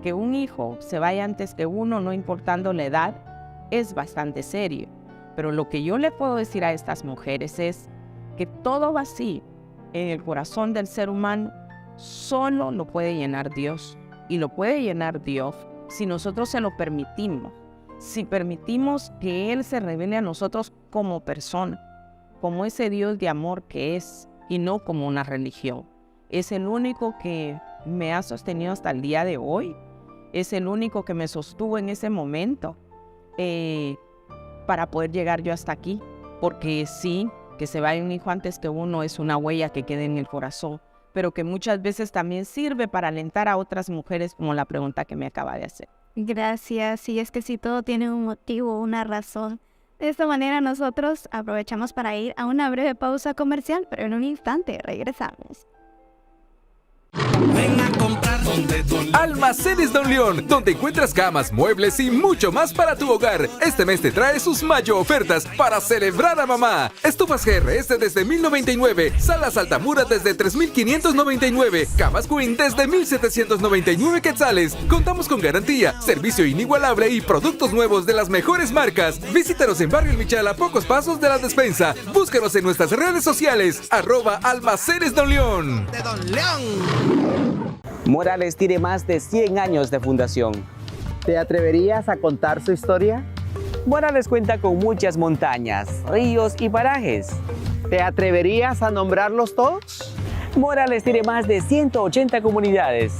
[SPEAKER 1] que un hijo se vaya antes que uno, no importando la edad, es bastante serio. Pero lo que yo le puedo decir a estas mujeres es que todo vacío en el corazón del ser humano solo lo puede llenar Dios. Y lo puede llenar Dios si nosotros se lo permitimos. Si permitimos que Él se revele a nosotros como persona, como ese Dios de amor que es, y no como una religión. Es el único que me ha sostenido hasta el día de hoy. Es el único que me sostuvo en ese momento. Para poder llegar yo hasta aquí, porque sí, que se vaya un hijo antes que uno es una huella que quede en el corazón, pero que muchas veces también sirve para alentar a otras mujeres, como la pregunta que me acaba de hacer.
[SPEAKER 2] Gracias, y es que si todo tiene un motivo, una razón. De esta manera nosotros aprovechamos para ir a una breve pausa comercial, pero en un instante regresamos.
[SPEAKER 3] Ven a comprar Almacenes Don León, donde encuentras camas, muebles y mucho más para tu hogar. Este mes te trae sus mayo ofertas para celebrar a mamá. Estufas GRS desde $1,099, salas Altamura desde $3,599, camas Queen desde $1,799 quetzales. Contamos con garantía, servicio inigualable y productos nuevos de las mejores marcas. Visítanos en Barrio El Michal, a pocos pasos de la despensa. Búscanos en nuestras redes sociales, @Almacenes Don León.
[SPEAKER 11] De Don León. Morales tiene más de 100 años de fundación.
[SPEAKER 12] ¿Te atreverías a contar su historia?
[SPEAKER 11] Morales cuenta con muchas montañas, ríos y parajes.
[SPEAKER 12] ¿Te atreverías a nombrarlos todos?
[SPEAKER 11] Morales tiene más de 180 comunidades.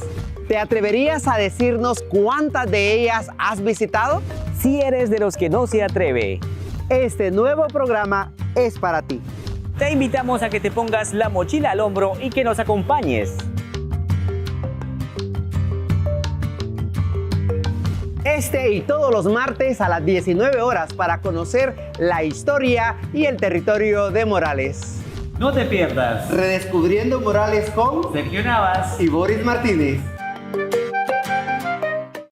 [SPEAKER 12] ¿Te atreverías a decirnos cuántas de ellas has visitado?
[SPEAKER 11] Si eres de los que no se atreve,
[SPEAKER 12] este nuevo programa es para ti.
[SPEAKER 11] Te invitamos a que te pongas la mochila al hombro y que nos acompañes.
[SPEAKER 12] Este y todos los martes a las 19 horas para conocer la historia y el territorio de Morales.
[SPEAKER 11] No te pierdas
[SPEAKER 12] Redescubriendo Morales con
[SPEAKER 11] Sergio Navas
[SPEAKER 12] y Boris Martínez.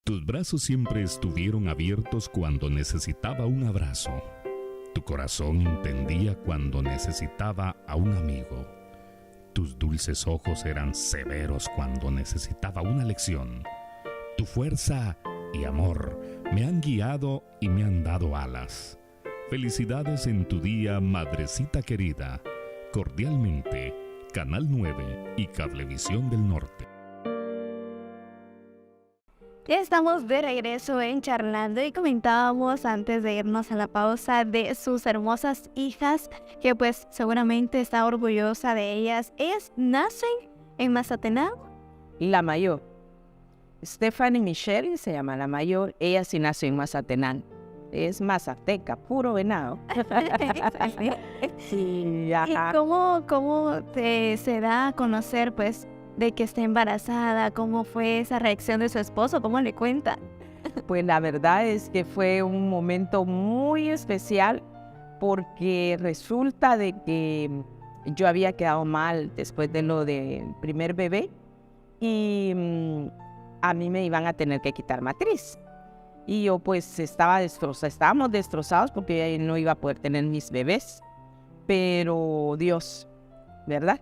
[SPEAKER 9] Tus brazos siempre estuvieron abiertos cuando necesitaba un abrazo. Tu corazón entendía cuando necesitaba a un amigo. Tus dulces ojos eran severos cuando necesitaba una lección. Tu fuerza y amor me han guiado y me han dado alas. Felicidades en tu día, madrecita querida. Cordialmente, Canal 9 y Cablevisión del Norte.
[SPEAKER 2] Ya estamos de regreso en Charlando y comentábamos antes de irnos a la pausa de sus hermosas hijas, que pues seguramente está orgullosa de ellas. Ellas nacen en Mazatenango.
[SPEAKER 1] La mayor, Stephanie Michelle se llama la mayor, ella sí nació en Mazatenango. Es mazateca, puro venado. Sí, ajá.
[SPEAKER 2] ¿Y cómo se da a conocer pues de que está embarazada? ¿Cómo fue esa reacción de su esposo? ¿Cómo le cuenta?
[SPEAKER 1] Pues la verdad es que fue un momento muy especial porque resulta de que yo había quedado mal después de lo del primer bebé y a mí me iban a tener que quitar matriz. Y yo pues estábamos destrozados porque no iba a poder tener mis bebés. Pero Dios, ¿verdad?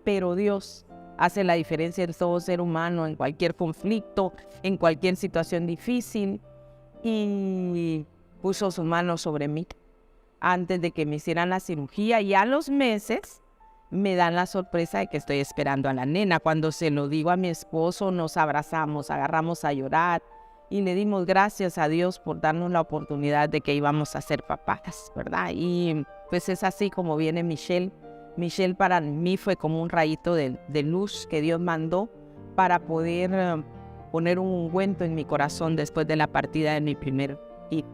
[SPEAKER 1] Pero Dios hace la diferencia en todo ser humano, en cualquier conflicto, en cualquier situación difícil. Y puso sus manos sobre mí antes de que me hicieran la cirugía. Y a los meses me dan la sorpresa de que estoy esperando a la nena. Cuando se lo digo a mi esposo, nos abrazamos, agarramos a llorar. Y le dimos gracias a Dios por darnos la oportunidad de que íbamos a ser papás, ¿verdad? Y pues es así como viene Michelle. Michelle para mí fue como un rayito de luz que Dios mandó para poder poner un ungüento en mi corazón después de la partida de mi primer hijo.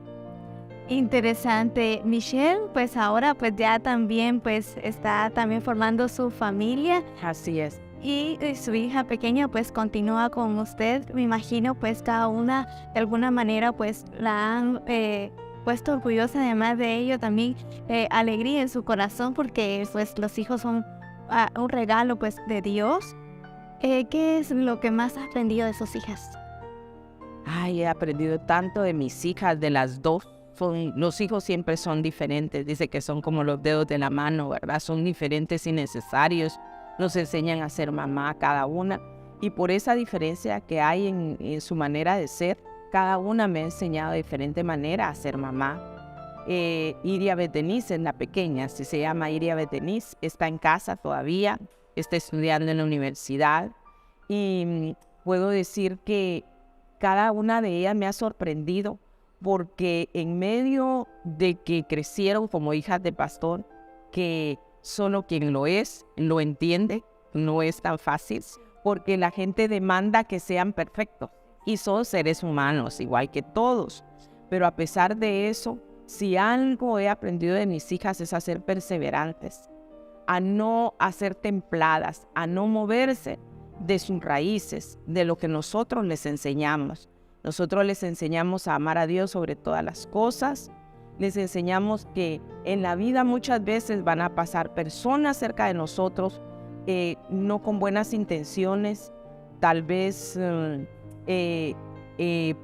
[SPEAKER 2] Interesante. Michelle, pues ahora pues ya también pues está también formando su familia.
[SPEAKER 1] Así es.
[SPEAKER 2] Y su hija pequeña pues continúa con usted. Me imagino pues cada una de alguna manera pues la han puesto orgullosa, además de ello también alegría en su corazón porque pues los hijos son un regalo pues de Dios. ¿Qué es lo que más has aprendido de sus hijas?
[SPEAKER 1] Ay, he aprendido tanto de mis hijas, de las dos. Los hijos siempre son diferentes, dice que son como los dedos de la mano, ¿verdad? Son diferentes y necesarios. Nos enseñan a ser mamá cada una y por esa diferencia que hay en su manera de ser, cada una me ha enseñado de diferente manera a ser mamá. Iria Betenice es la pequeña, se llama Iria Betenice, está en casa todavía, está estudiando en la universidad y puedo decir que cada una de ellas me ha sorprendido porque en medio de que crecieron como hijas de pastor, que solo quien lo es, lo entiende, no es tan fácil, porque la gente demanda que sean perfectos y son seres humanos, igual que todos. Pero a pesar de eso, si algo he aprendido de mis hijas es a ser perseverantes, a no ser templadas, a no moverse de sus raíces, de lo que nosotros les enseñamos. Nosotros les enseñamos a amar a Dios sobre todas las cosas. Les enseñamos que en la vida muchas veces van a pasar personas cerca de nosotros, no con buenas intenciones, tal vez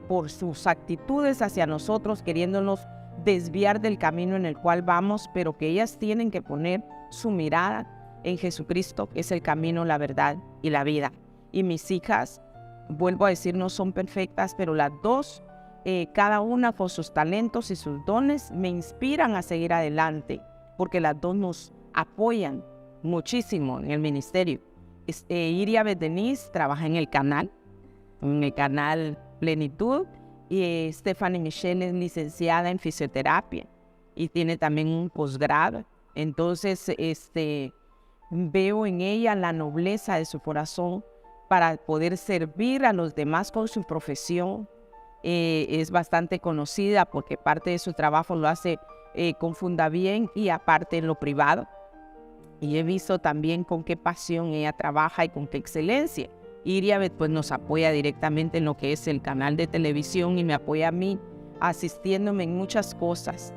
[SPEAKER 1] por sus actitudes hacia nosotros, queriéndonos desviar del camino en el cual vamos, pero que ellas tienen que poner su mirada en Jesucristo, que es el camino, la verdad y la vida. Y mis hijas, vuelvo a decir, no son perfectas, pero las dos, cada una con sus talentos y sus dones, me inspiran a seguir adelante, porque las dos nos apoyan muchísimo en el ministerio. Iria Betenice trabaja en el canal Plenitud, y Stephanie Michelle es licenciada en fisioterapia y tiene también un posgrado. Entonces, veo en ella la nobleza de su corazón para poder servir a los demás con su profesión. Es bastante conocida porque parte de su trabajo lo hace con Fundabien y aparte en lo privado. Y he visto también con qué pasión ella trabaja y con qué excelencia. Iria pues nos apoya directamente en lo que es el canal de televisión y me apoya a mí asistiéndome en muchas cosas.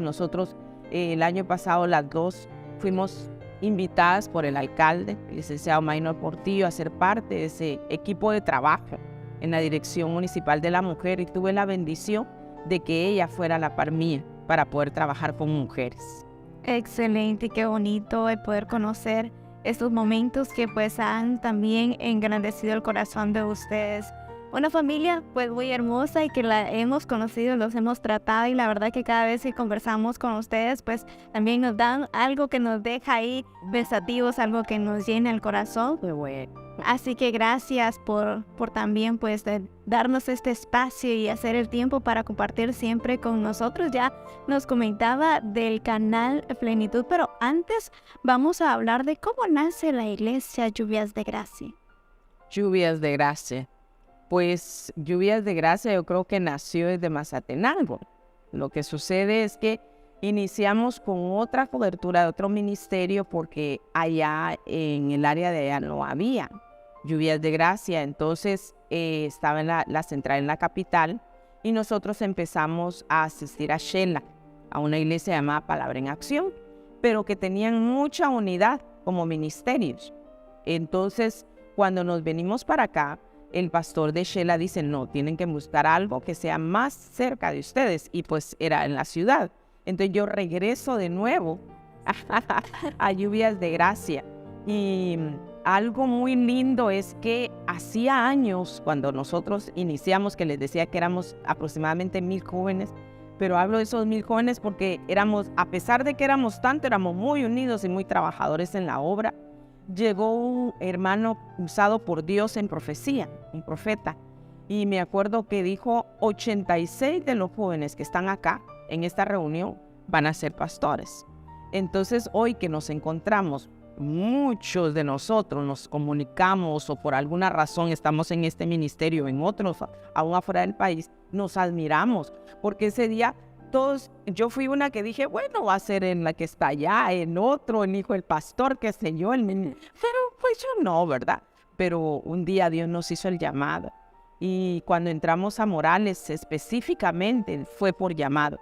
[SPEAKER 1] Nosotros el año pasado las dos fuimos invitadas por el alcalde, el licenciado Maynor Portillo, a ser parte de ese equipo de trabajo en la Dirección Municipal de la Mujer, y tuve la bendición de que ella fuera a la par mía para poder trabajar con mujeres.
[SPEAKER 2] Excelente, qué bonito el poder conocer estos momentos que pues han también engrandecido el corazón de ustedes. Una familia pues muy hermosa y que la hemos conocido, los hemos tratado y la verdad que cada vez que conversamos con ustedes pues también nos dan algo que nos deja ahí pensativos, algo que nos llena el corazón.
[SPEAKER 1] Muy bueno.
[SPEAKER 2] Así que gracias por también pues darnos este espacio y hacer el tiempo para compartir siempre con nosotros. Ya nos comentaba del canal Plenitud, pero antes vamos a hablar de cómo nace la iglesia Lluvias de Gracia.
[SPEAKER 1] Lluvias de Gracia. Pues Lluvias de Gracia yo creo que nació desde Mazatenango. Lo que sucede es que iniciamos con otra cobertura de otro ministerio porque allá en el área de allá no había Lluvias de Gracia. Entonces estaba en la central en la capital y nosotros empezamos a asistir a Shela, a una iglesia llamada Palabra en Acción, pero que tenían mucha unidad como ministerios. Entonces cuando nos venimos para acá, el pastor de Shela dice, no, tienen que buscar algo que sea más cerca de ustedes. Y pues era en la ciudad. Entonces yo regreso de nuevo a Lluvias de Gracia. Y algo muy lindo es que hacía años, cuando nosotros iniciamos, que les decía que éramos aproximadamente 1000 jóvenes, pero hablo de esos 1000 jóvenes porque éramos, a pesar de que éramos tanto, éramos muy unidos y muy trabajadores en la obra. Llegó un hermano usado por Dios en profecía, un profeta, y me acuerdo que dijo 86 de los jóvenes que están acá en esta reunión van a ser pastores. Entonces hoy que nos encontramos, muchos de nosotros nos comunicamos o por alguna razón estamos en este ministerio, en otros aún afuera del país, nos admiramos, porque ese día todos, yo fui una que dije, bueno, va a ser en la que está allá, en otro, el hijo del pastor, qué sé yo, pero pues yo no, ¿verdad? Pero un día Dios nos hizo el llamado y cuando entramos a Morales específicamente fue por llamado,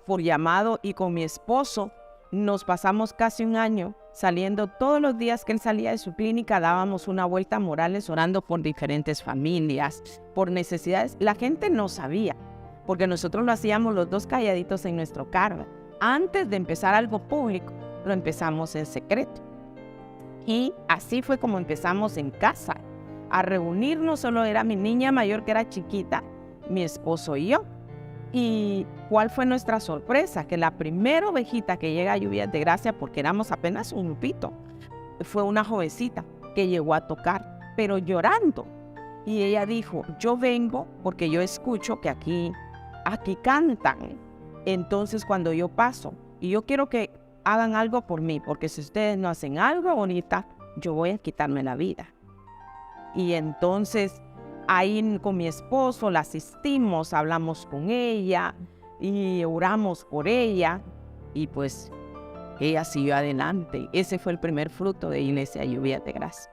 [SPEAKER 1] por llamado y con mi esposo nos pasamos casi un año saliendo todos los días que él salía de su clínica, dábamos una vuelta a Morales orando por diferentes familias, por necesidades. La gente no sabía, porque nosotros lo hacíamos los dos calladitos en nuestro carro. Antes de empezar algo público, lo empezamos en secreto. Y así fue como empezamos en casa, a reunirnos. Solo era mi niña mayor que era chiquita, mi esposo y yo. ¿Y cuál fue nuestra sorpresa? Que la primera ovejita que llega a Lluvias de Gracia, porque éramos apenas un grupito, fue una jovencita que llegó a tocar, pero llorando. Y ella dijo, yo vengo porque yo escucho que aquí cantan. Entonces cuando yo paso, y yo quiero que hagan algo por mí, porque si ustedes no hacen algo ahorita, yo voy a quitarme la vida. Y entonces ahí con mi esposo la asistimos, hablamos con ella y oramos por ella y pues ella siguió adelante. Ese fue el primer fruto de Iglesia Lluvias de Gracia.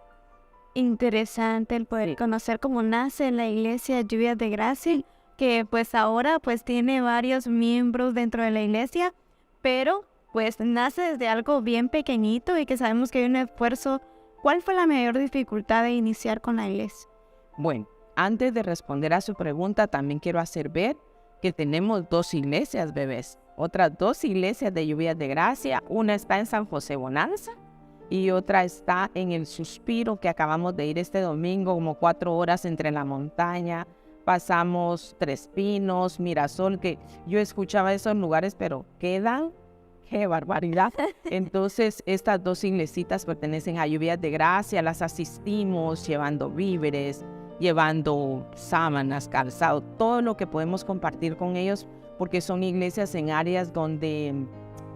[SPEAKER 2] Interesante el poder conocer cómo nace la iglesia Lluvias de Gracia, que pues ahora pues tiene varios miembros dentro de la iglesia, pero pues nace desde algo bien pequeñito y que sabemos que hay un esfuerzo. ¿Cuál fue la mayor dificultad de iniciar con la iglesia?
[SPEAKER 1] Bueno, antes de responder a su pregunta, también quiero hacer ver que tenemos 2 iglesias, bebés. Otras 2 iglesias de Lluvias de Gracia. Una está en San José Bonanza y otra está en El Suspiro, que acabamos de ir este domingo, como 4 horas entre la montaña. Pasamos Tres Pinos, Mirasol, que yo escuchaba esos lugares, pero quedan, ¡qué barbaridad! Entonces, estas 2 iglesitas pertenecen a Lluvias de Gracia, las asistimos llevando víveres, llevando sábanas, calzado, todo lo que podemos compartir con ellos, porque son iglesias en áreas donde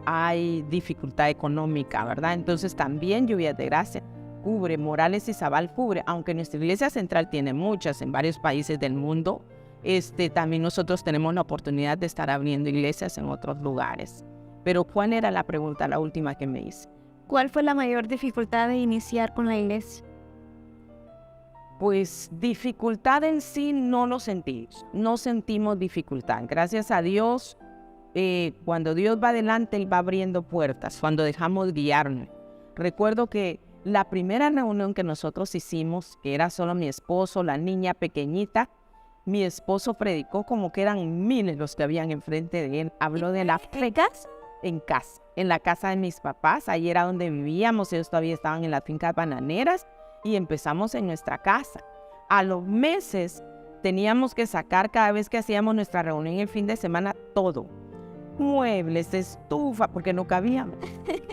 [SPEAKER 1] hay dificultad económica, ¿verdad? Entonces también Lluvias de Gracia cubre, Morales y Zabal cubre, aunque nuestra iglesia central tiene muchas en varios países del mundo, también nosotros tenemos la oportunidad de estar abriendo iglesias en otros lugares. Pero ¿cuál era la pregunta, la última que me hice?
[SPEAKER 2] ¿Cuál fue la mayor dificultad de iniciar con la iglesia?
[SPEAKER 1] Pues dificultad en sí no lo sentimos, no sentimos dificultad. Gracias a Dios, cuando Dios va adelante, Él va abriendo puertas, cuando dejamos guiarnos. Recuerdo que la primera reunión que nosotros hicimos, que era solo mi esposo, la niña pequeñita, mi esposo predicó como que eran miles los que habían enfrente de él. Habló de la fe en casa. en la casa de mis papás. Ahí era donde vivíamos, ellos todavía estaban en las fincas bananeras y empezamos en nuestra casa. A los meses teníamos que sacar, cada vez que hacíamos nuestra reunión el fin de semana, todo. Muebles, estufa, porque no cabíamos.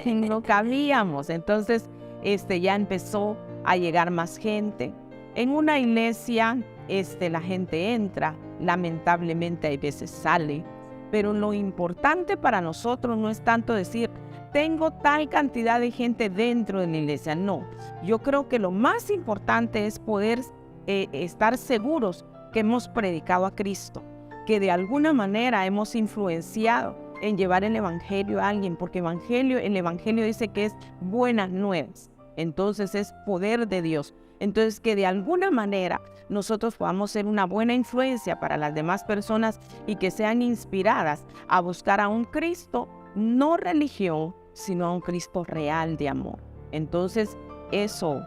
[SPEAKER 1] No cabíamos. Entonces, ya empezó a llegar más gente. En una iglesia, la gente entra, lamentablemente hay veces sale, pero lo importante para nosotros no es tanto decir, tengo tal cantidad de gente dentro de la iglesia. No, yo creo que lo más importante es poder estar seguros que hemos predicado a Cristo, que de alguna manera hemos influenciado en llevar el evangelio a alguien, porque el evangelio dice que es buenas nuevas, entonces es poder de Dios. Entonces, que de alguna manera nosotros podamos ser una buena influencia para las demás personas y que sean inspiradas a buscar a un Cristo, no religión, sino a un Cristo real de amor. Entonces, eso,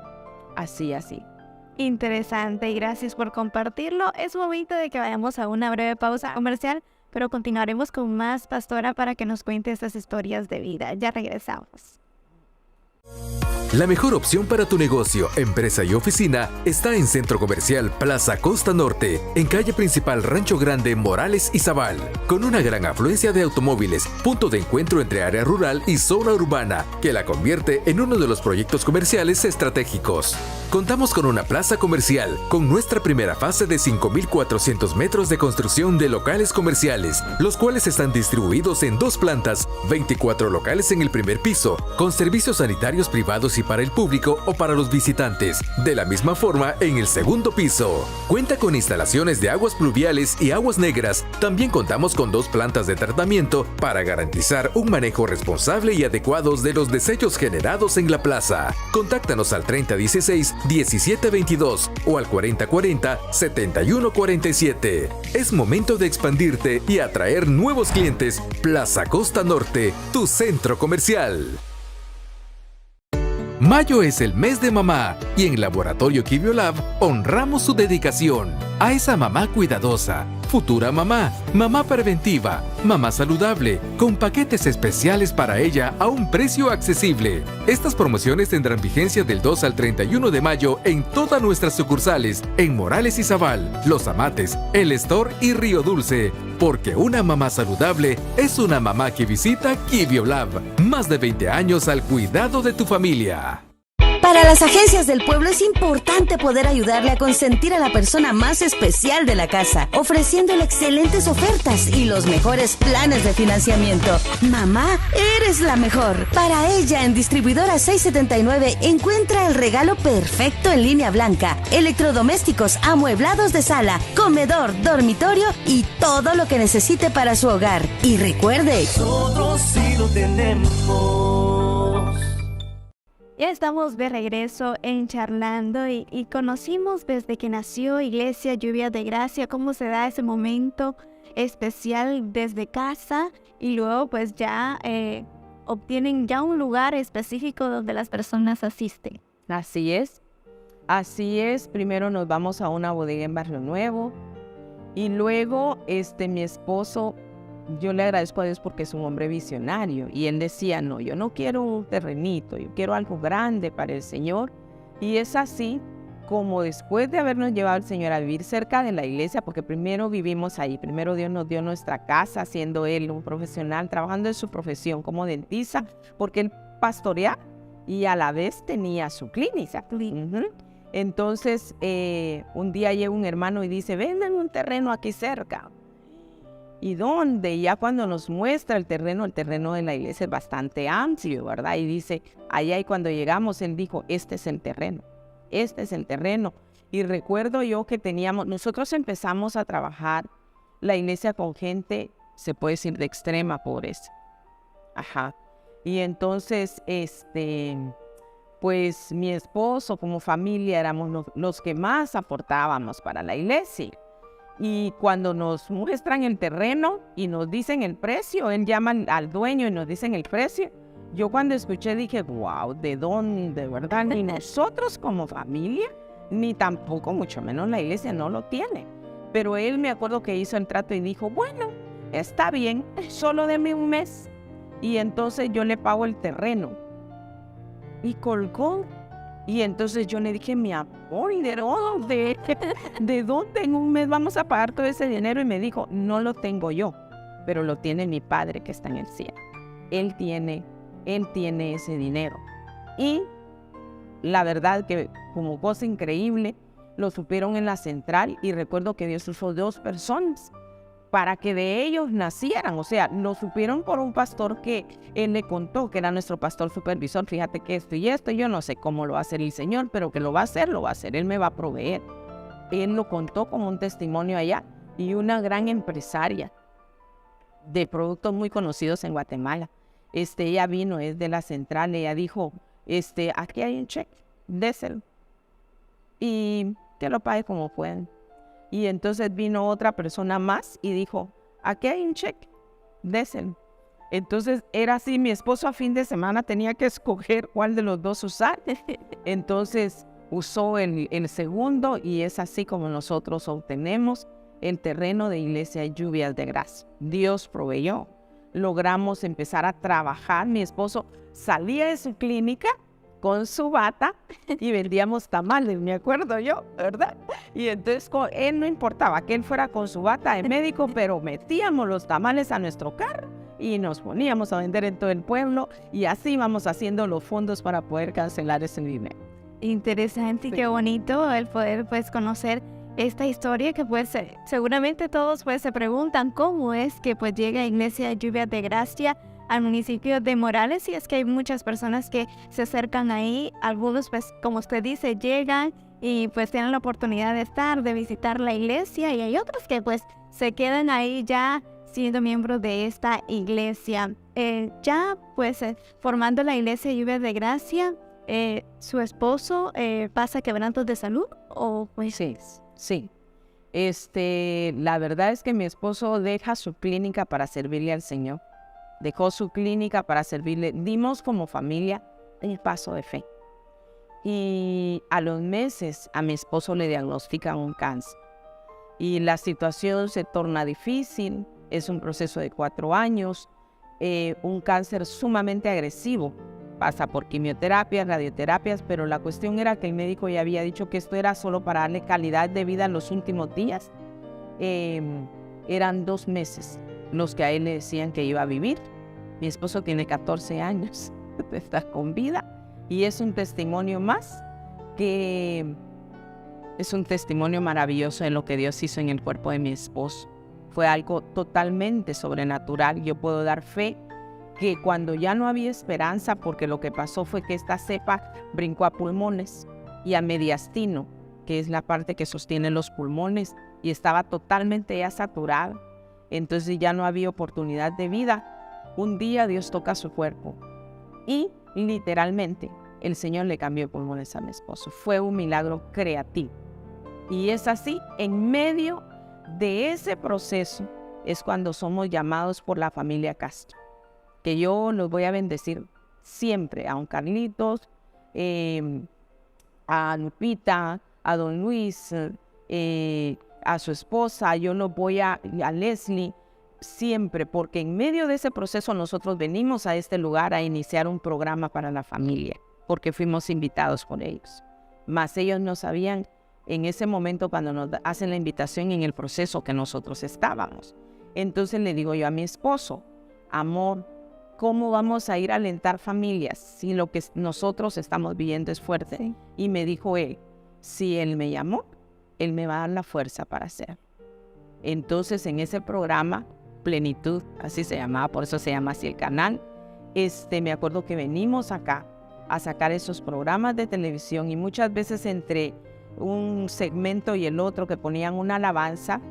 [SPEAKER 1] así.
[SPEAKER 2] Interesante y gracias por compartirlo. Es momento de que vayamos a una breve pausa comercial, pero continuaremos con más, pastora, para que nos cuente estas historias de vida. Ya regresamos.
[SPEAKER 3] La mejor opción para tu negocio, empresa y oficina está en Centro Comercial Plaza Costa Norte, en calle principal Rancho Grande, Morales y Zabal, con una gran afluencia de automóviles, punto de encuentro entre área rural y zona urbana, que la convierte en uno de los proyectos comerciales estratégicos. Contamos con una plaza comercial, con nuestra primera fase de 5.400 metros de construcción de locales comerciales, los cuales están distribuidos en 2 plantas, 24 locales en el primer piso, con servicios sanitarios privados y para el público o para los visitantes. De la misma forma, en el segundo piso, cuenta con instalaciones de aguas pluviales y aguas negras. También contamos con 2 plantas de tratamiento para garantizar un manejo responsable y adecuado de los desechos generados en la plaza. Contáctanos al 3016-1722 o al 4040-7147. Es momento de expandirte y atraer nuevos clientes. Plaza Costa Norte, tu centro comercial. Mayo es el mes de mamá y en Laboratorio Kibiolab honramos su dedicación a esa mamá cuidadosa, futura mamá, mamá preventiva, mamá saludable, con paquetes especiales para ella a un precio accesible. Estas promociones tendrán vigencia del 2 al 31 de mayo en todas nuestras sucursales, en Morales y Zabal, Los Amates, El Estor y Río Dulce, porque una mamá saludable es una mamá que visita Kibiolab. Más de 20 años al cuidado de tu familia.
[SPEAKER 13] Para las agencias del pueblo es importante poder ayudarle a consentir a la persona más especial de la casa, ofreciéndole excelentes ofertas y los mejores planes de financiamiento. Mamá, eres la mejor. Para ella, en Distribuidora 679, encuentra el regalo perfecto en línea blanca, electrodomésticos, amueblados de sala, comedor, dormitorio y todo lo que necesite para su hogar. Y recuerde,
[SPEAKER 14] nosotros sí lo tenemos.
[SPEAKER 2] Ya estamos de regreso en Charlando y conocimos desde que nació Iglesia Lluvia de Gracia cómo se da ese momento especial desde casa y luego pues ya obtienen ya un lugar específico donde las personas asisten.
[SPEAKER 1] Así es. Primero nos vamos a una bodega en Barrio Nuevo y luego mi esposo, yo le agradezco a Dios porque es un hombre visionario y él decía, no, yo no quiero un terrenito, yo quiero algo grande para el Señor. Y es así como después de habernos llevado al Señor a vivir cerca de la iglesia, porque primero vivimos ahí, primero Dios nos dio nuestra casa, siendo él un profesional, trabajando en su profesión como dentista, porque él pastoreaba y a la vez tenía su clínica. Entonces, un día llega un hermano y dice, vendan un terreno aquí cerca. ¿Y dónde? Y ya cuando nos muestra el terreno de la iglesia es bastante amplio, ¿verdad? Y dice, allá, y cuando llegamos, él dijo, este es el terreno. Y recuerdo yo que nosotros empezamos a trabajar la iglesia con gente, se puede decir, de extrema pobreza. Y entonces, pues mi esposo como familia éramos los que más aportábamos para la iglesia. Y cuando nos muestran el terreno y nos dicen el precio, él llama al dueño y nos dicen el precio. Yo cuando escuché dije, wow, ¿de dónde? ¿Verdad? Ni nosotros como familia, ni tampoco, mucho menos la iglesia no lo tiene. Pero él me acuerdo que hizo el trato y dijo, bueno, está bien, solo deme un mes. y entonces yo le pago el terreno. Y colgó. Y entonces yo le dije, mi amor, ¿y de dónde? ¿De dónde en un mes vamos a pagar todo ese dinero? Y me dijo, no lo tengo yo, pero lo tiene mi padre que está en el cielo. Él tiene ese dinero. Y la verdad que como cosa increíble, lo supieron en la central y recuerdo que Dios usó 2 personas para que de ellos nacieran. O sea, lo supieron por un pastor que él le contó, que era nuestro pastor supervisor. Fíjate que esto y esto, yo no sé cómo lo va a hacer el Señor, pero que lo va a hacer, Él me va a proveer. Él lo contó como un testimonio allá. Y una gran empresaria de productos muy conocidos en Guatemala. Ella vino, es de la central, ella dijo, aquí hay un cheque, déselo. Y que lo pague como puedan. Y entonces vino otra persona más y dijo, aquí hay un cheque, déselo. Entonces era así, mi esposo a fin de semana tenía que escoger cuál de los 2 usar. Entonces usó el segundo y es así como nosotros obtenemos el terreno de Iglesia Lluvias de Gracia. Dios proveyó. Logramos empezar a trabajar. Mi esposo salía de su clínica con su bata y vendíamos tamales, me acuerdo yo, ¿verdad? Y entonces él no importaba que él fuera con su bata de médico, pero metíamos los tamales a nuestro carro y nos poníamos a vender en todo el pueblo y así íbamos haciendo los fondos para poder cancelar ese dinero.
[SPEAKER 2] Interesante y qué bonito el poder pues conocer esta historia que pues seguramente todos pues se preguntan cómo es que pues llega a Iglesia Lluvias de Gracia al municipio de Morales, y es que hay muchas personas que se acercan ahí, algunos pues como usted dice llegan y pues tienen la oportunidad de estar, de visitar la iglesia, y hay otros que pues se quedan ahí ya siendo miembros de esta iglesia. Ya pues formando la Iglesia Lluvias de Gracia, ¿su esposo pasa quebrantos de salud o pues?
[SPEAKER 1] Sí. La verdad es que mi esposo deja su clínica para servirle al Señor. Dejó su clínica para servirle. Dimos como familia el paso de fe. Y a los meses a mi esposo le diagnostican un cáncer. Y la situación se torna difícil. Es un proceso de 4 años. Un cáncer sumamente agresivo. Pasa por quimioterapias, radioterapias, pero la cuestión era que el médico ya había dicho que esto era solo para darle calidad de vida en los últimos días. Eran 2 meses los que a él le decían que iba a vivir. Mi esposo tiene 14 años, está con vida, y es un testimonio más que es un testimonio maravilloso de lo que Dios hizo en el cuerpo de mi esposo. Fue algo totalmente sobrenatural. Yo puedo dar fe que cuando ya no había esperanza, porque lo que pasó fue que esta cepa brincó a pulmones y a mediastino, que es la parte que sostiene los pulmones, y estaba totalmente ya saturada. Entonces ya no había oportunidad de vida. Un día Dios toca su cuerpo y literalmente el Señor le cambió pulmones a mi esposo. Fue un milagro creativo. Y es así, en medio de ese proceso es cuando somos llamados por la familia Castro, que yo los voy a bendecir siempre, a don Carlitos, a Lupita, a don Luis, a su esposa. Yo los voy a Leslie, siempre, porque en medio de ese proceso nosotros venimos a este lugar a iniciar un programa para la familia, porque fuimos invitados por ellos. Mas ellos no sabían en ese momento cuando nos hacen la invitación en el proceso que nosotros estábamos. Entonces le digo yo a mi esposo, amor, ¿cómo vamos a ir a alentar familias si lo que nosotros estamos viviendo es fuerte? Sí. Y me dijo él, si él me llamó, él me va a dar la fuerza para hacer. Entonces en ese programa, Plenitud, así se llamaba, por eso se llama así el canal, me acuerdo que venimos acá a sacar esos programas de televisión, y muchas veces entre un segmento y el otro que ponían una alabanza,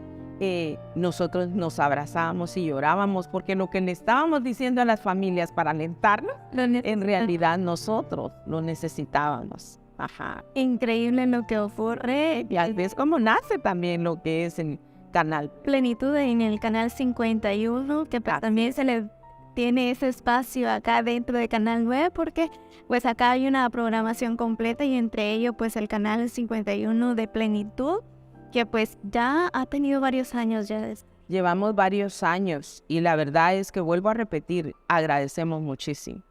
[SPEAKER 1] nosotros nos abrazábamos y llorábamos, porque lo que le estábamos diciendo a las familias para alentarnos, en realidad nosotros lo necesitábamos. Ajá.
[SPEAKER 2] Increíble lo que ocurre.
[SPEAKER 1] Y al vez como nace también lo que es el canal
[SPEAKER 2] Plenitud en el canal 51, que pues también se le tiene ese espacio acá dentro de Canal 9, porque pues acá hay una programación completa, y entre ello pues el canal 51 de Plenitud, que pues ya ha tenido varios años ya.
[SPEAKER 1] Llevamos varios años y la verdad es que vuelvo a repetir, agradecemos muchísimo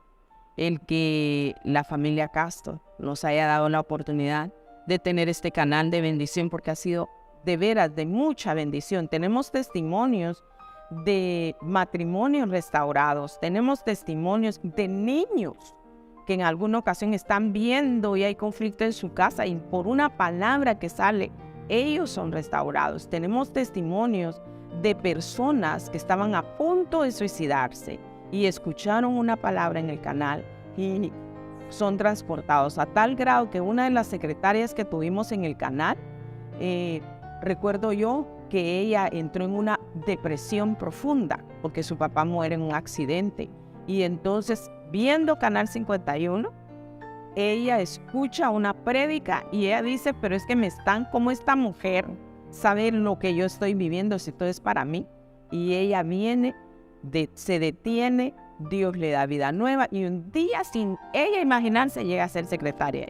[SPEAKER 1] el que la familia Castro nos haya dado la oportunidad de tener este canal de bendición, porque ha sido de veras de mucha bendición. Tenemos testimonios de matrimonios restaurados, tenemos testimonios de niños que en alguna ocasión están viendo y hay conflicto en su casa y por una palabra que sale, ellos son restaurados. Tenemos testimonios de personas que estaban a punto de suicidarse y escucharon una palabra en el canal y son transportados a tal grado que una de las secretarias que tuvimos en el canal, recuerdo yo que ella entró en una depresión profunda porque su papá muere en un accidente y entonces viendo Canal 51, ella escucha una prédica y ella dice, pero es que ¿cómo esta mujer sabe lo que yo estoy viviendo si todo es para mí? Y ella viene, se detiene, Dios le da vida nueva y un día sin ella imaginarse llega a ser secretaria.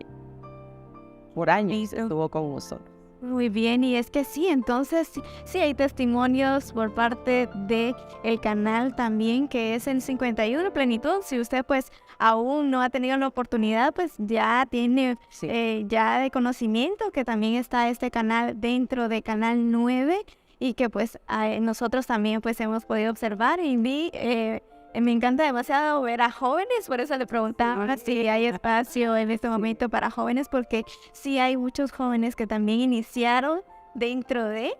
[SPEAKER 1] Por años estuvo con nosotros.
[SPEAKER 2] Muy bien, y es que sí, entonces sí hay testimonios por parte de el canal también, que es el 51 Plenitud. Si usted pues aún no ha tenido la oportunidad, pues ya tiene ya de conocimiento que también está este canal dentro de Canal 9 y que pues nosotros también pues hemos podido observar y me encanta demasiado ver a jóvenes, por eso le preguntaba si hay espacio en este momento para jóvenes, porque sí hay muchos jóvenes que también iniciaron dentro de...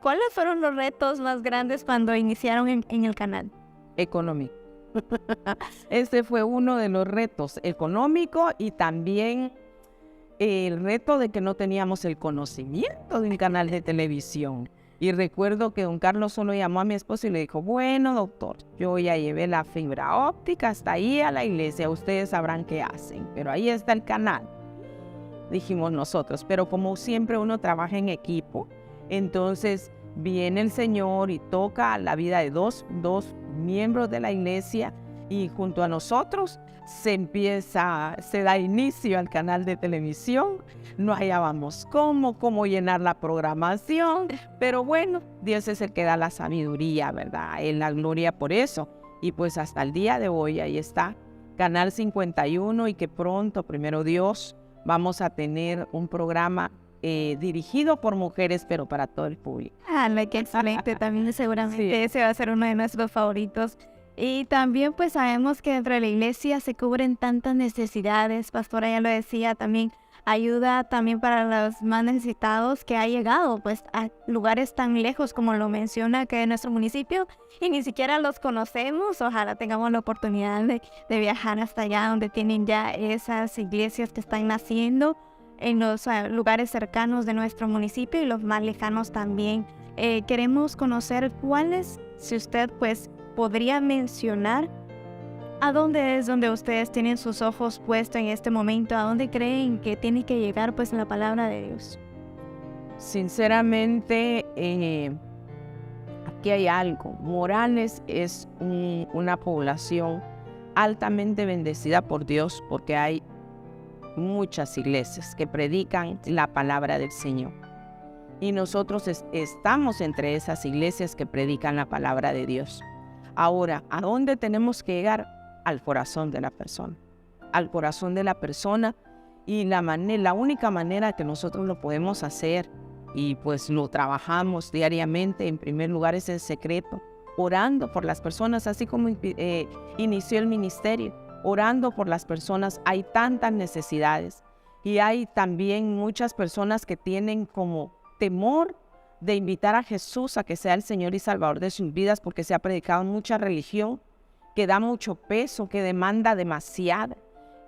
[SPEAKER 2] ¿Cuáles fueron los retos más grandes cuando iniciaron en el canal?
[SPEAKER 1] Económico. Este fue uno de los retos, económico, y también el reto de que no teníamos el conocimiento de un canal de televisión. Y recuerdo que don Carlos solo llamó a mi esposo y le dijo, bueno, doctor, yo ya llevé la fibra óptica hasta ahí a la iglesia, ustedes sabrán qué hacen, pero ahí está el canal, dijimos nosotros. Pero como siempre uno trabaja en equipo, entonces viene el Señor y toca la vida de dos miembros de la iglesia y junto a nosotros se da inicio al canal de televisión. No hallábamos cómo llenar la programación, pero bueno, Dios es el que da la sabiduría, ¿verdad? En la gloria por eso. Y pues hasta el día de hoy ahí está Canal 51 y que pronto, primero Dios, vamos a tener un programa dirigido por mujeres, pero para todo el público.
[SPEAKER 2] Qué excelente, también seguramente ese va a ser uno de nuestros favoritos. Y también pues sabemos que dentro de la iglesia se cubren tantas necesidades, pastora ya lo decía, también ayuda también para los más necesitados que ha llegado pues a lugares tan lejos como lo menciona que es nuestro municipio y ni siquiera los conocemos. Ojalá tengamos la oportunidad de viajar hasta allá donde tienen ya esas iglesias que están naciendo en los lugares cercanos de nuestro municipio y los más lejanos también. Queremos conocer cuáles, si usted pues podría mencionar a dónde es donde ustedes tienen sus ojos puestos en este momento, a dónde creen que tiene que llegar pues la palabra de Dios.
[SPEAKER 1] Sinceramente, aquí hay algo. Morales es una población altamente bendecida por Dios porque hay muchas iglesias que predican la palabra del Señor. Y nosotros estamos entre esas iglesias que predican la palabra de Dios. Ahora, ¿a dónde tenemos que llegar? Al corazón de la persona. Al corazón de la persona. Y la única manera que nosotros lo podemos hacer, y pues lo trabajamos diariamente, en primer lugar es en secreto, orando por las personas, así como inició el ministerio, orando por las personas. Hay tantas necesidades y hay también muchas personas que tienen como temor de invitar a Jesús a que sea el Señor y Salvador de sus vidas porque se ha predicado mucha religión que da mucho peso, que demanda demasiado.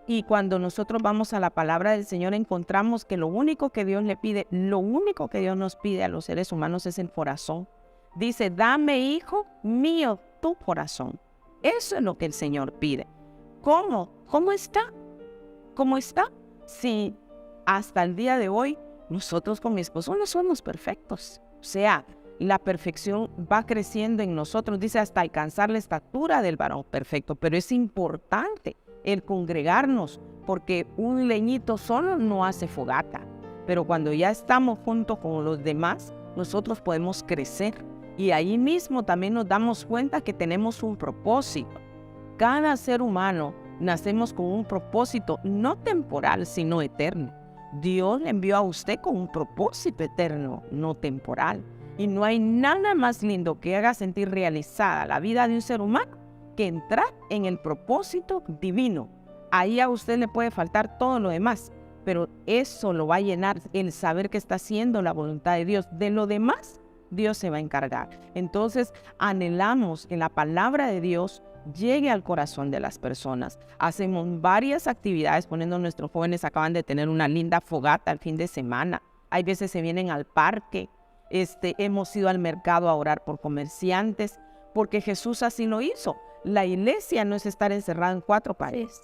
[SPEAKER 1] Y cuando nosotros vamos a la palabra del Señor encontramos que lo único que Dios le pide, lo único que Dios nos pide a los seres humanos es el corazón. Dice, dame, hijo mío, tu corazón. Eso es lo que el Señor pide. ¿Cómo? ¿Cómo está? ¿Cómo está? Sí, hasta el día de hoy nosotros con mi esposo no somos perfectos. O sea, la perfección va creciendo en nosotros, dice, hasta alcanzar la estatura del varón perfecto. Pero es importante el congregarnos, porque un leñito solo no hace fogata. Pero cuando ya estamos juntos con los demás, nosotros podemos crecer Y ahí mismo también nos damos cuenta que tenemos un propósito. Cada ser humano nacemos con un propósito no temporal, sino eterno. Dios le envió a usted con un propósito eterno, no temporal. Y no hay nada más lindo que haga sentir realizada la vida de un ser humano que entrar en el propósito divino. Ahí a usted le puede faltar todo lo demás, pero eso lo va a llenar el saber que está haciendo la voluntad de Dios. De lo demás, Dios se va a encargar. Entonces, anhelamos que la palabra de Dios llegue al corazón de las personas. Hacemos varias actividades, poniendo nuestros jóvenes, acaban de tener una linda fogata el fin de semana. Hay veces se vienen al parque. Hemos ido al mercado a orar por comerciantes, porque Jesús así lo hizo. La iglesia no es estar encerrada en 4 paredes.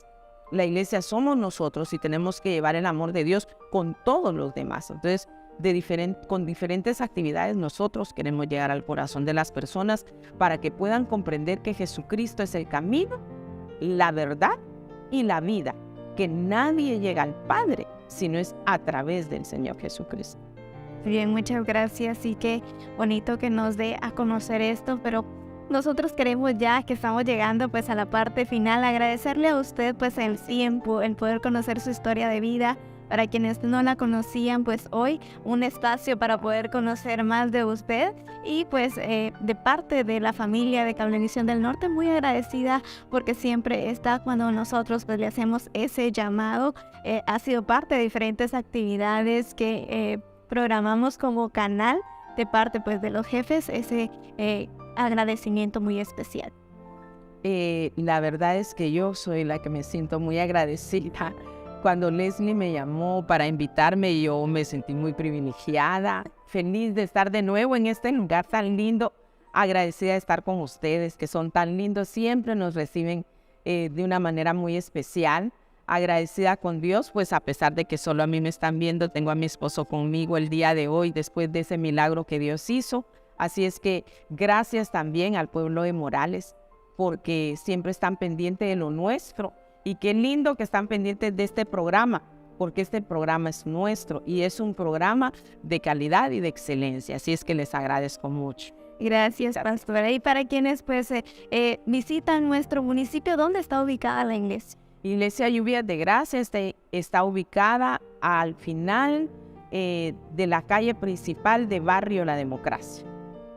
[SPEAKER 1] La iglesia somos nosotros y tenemos que llevar el amor de Dios con todos los demás. Entonces, con diferentes actividades nosotros queremos llegar al corazón de las personas para que puedan comprender que Jesucristo es el camino, la verdad y la vida, que nadie llega al Padre si no es a través del Señor Jesucristo.
[SPEAKER 2] Bien, muchas gracias y qué bonito que nos dé a conocer esto, pero nosotros queremos ya que estamos llegando pues a la parte final, agradecerle a usted pues el tiempo, el poder conocer su historia de vida. Para quienes no la conocían, pues hoy un espacio para poder conocer más de usted y pues de parte de la familia de Cablevisión del Norte, muy agradecida porque siempre está cuando nosotros pues le hacemos ese llamado. Ha sido parte de diferentes actividades que programamos como canal de parte pues de los jefes, ese agradecimiento muy especial.
[SPEAKER 1] La verdad es que yo soy la que me siento muy agradecida. Cuando Leslie me llamó para invitarme, yo me sentí muy privilegiada, feliz de estar de nuevo en este lugar tan lindo, agradecida de estar con ustedes, que son tan lindos, siempre nos reciben de una manera muy especial, agradecida con Dios, pues a pesar de que solo a mí me están viendo, tengo a mi esposo conmigo el día de hoy, después de ese milagro que Dios hizo. Así es que gracias también al pueblo de Morales, porque siempre están pendientes de lo nuestro. Y qué lindo que están pendientes de este programa, porque este programa es nuestro y es un programa de calidad y de excelencia. Así es que les agradezco mucho.
[SPEAKER 2] Gracias, pastora. Y para quienes pues visitan nuestro municipio, ¿dónde está ubicada la iglesia?
[SPEAKER 1] Iglesia Lluvias de Gracia está ubicada al final de la calle principal de Barrio La Democracia,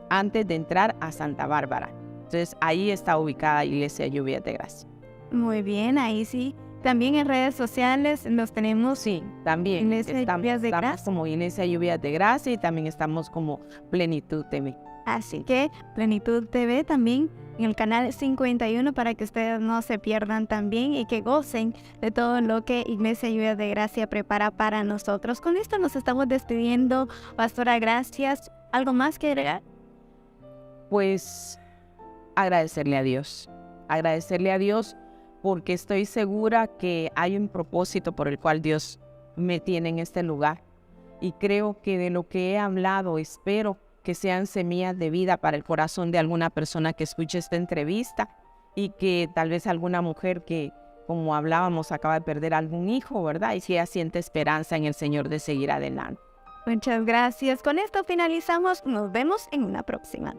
[SPEAKER 1] antes de entrar a Santa Bárbara. Entonces ahí está ubicada Iglesia Lluvias de Gracia.
[SPEAKER 2] Muy bien, ahí sí. También en redes sociales los tenemos.
[SPEAKER 1] Sí, también. Estamos como Iglesia Lluvias de Gracia y también estamos como Plenitud TV.
[SPEAKER 2] Así que Plenitud TV también en el canal 51 para que ustedes no se pierdan también y que gocen de todo lo que Iglesia Lluvias de Gracia prepara para nosotros. Con esto nos estamos despidiendo. Pastora, gracias. ¿Algo más que agregar?
[SPEAKER 1] Pues agradecerle a Dios. Agradecerle a Dios porque estoy segura que hay un propósito por el cual Dios me tiene en este lugar. Y creo que de lo que he hablado, espero que sean semillas de vida para el corazón de alguna persona que escuche esta entrevista y que tal vez alguna mujer que, como hablábamos, acaba de perder algún hijo, ¿verdad? Y si ella siente esperanza en el Señor de seguir adelante.
[SPEAKER 2] Muchas gracias. Con esto finalizamos. Nos vemos en una próxima.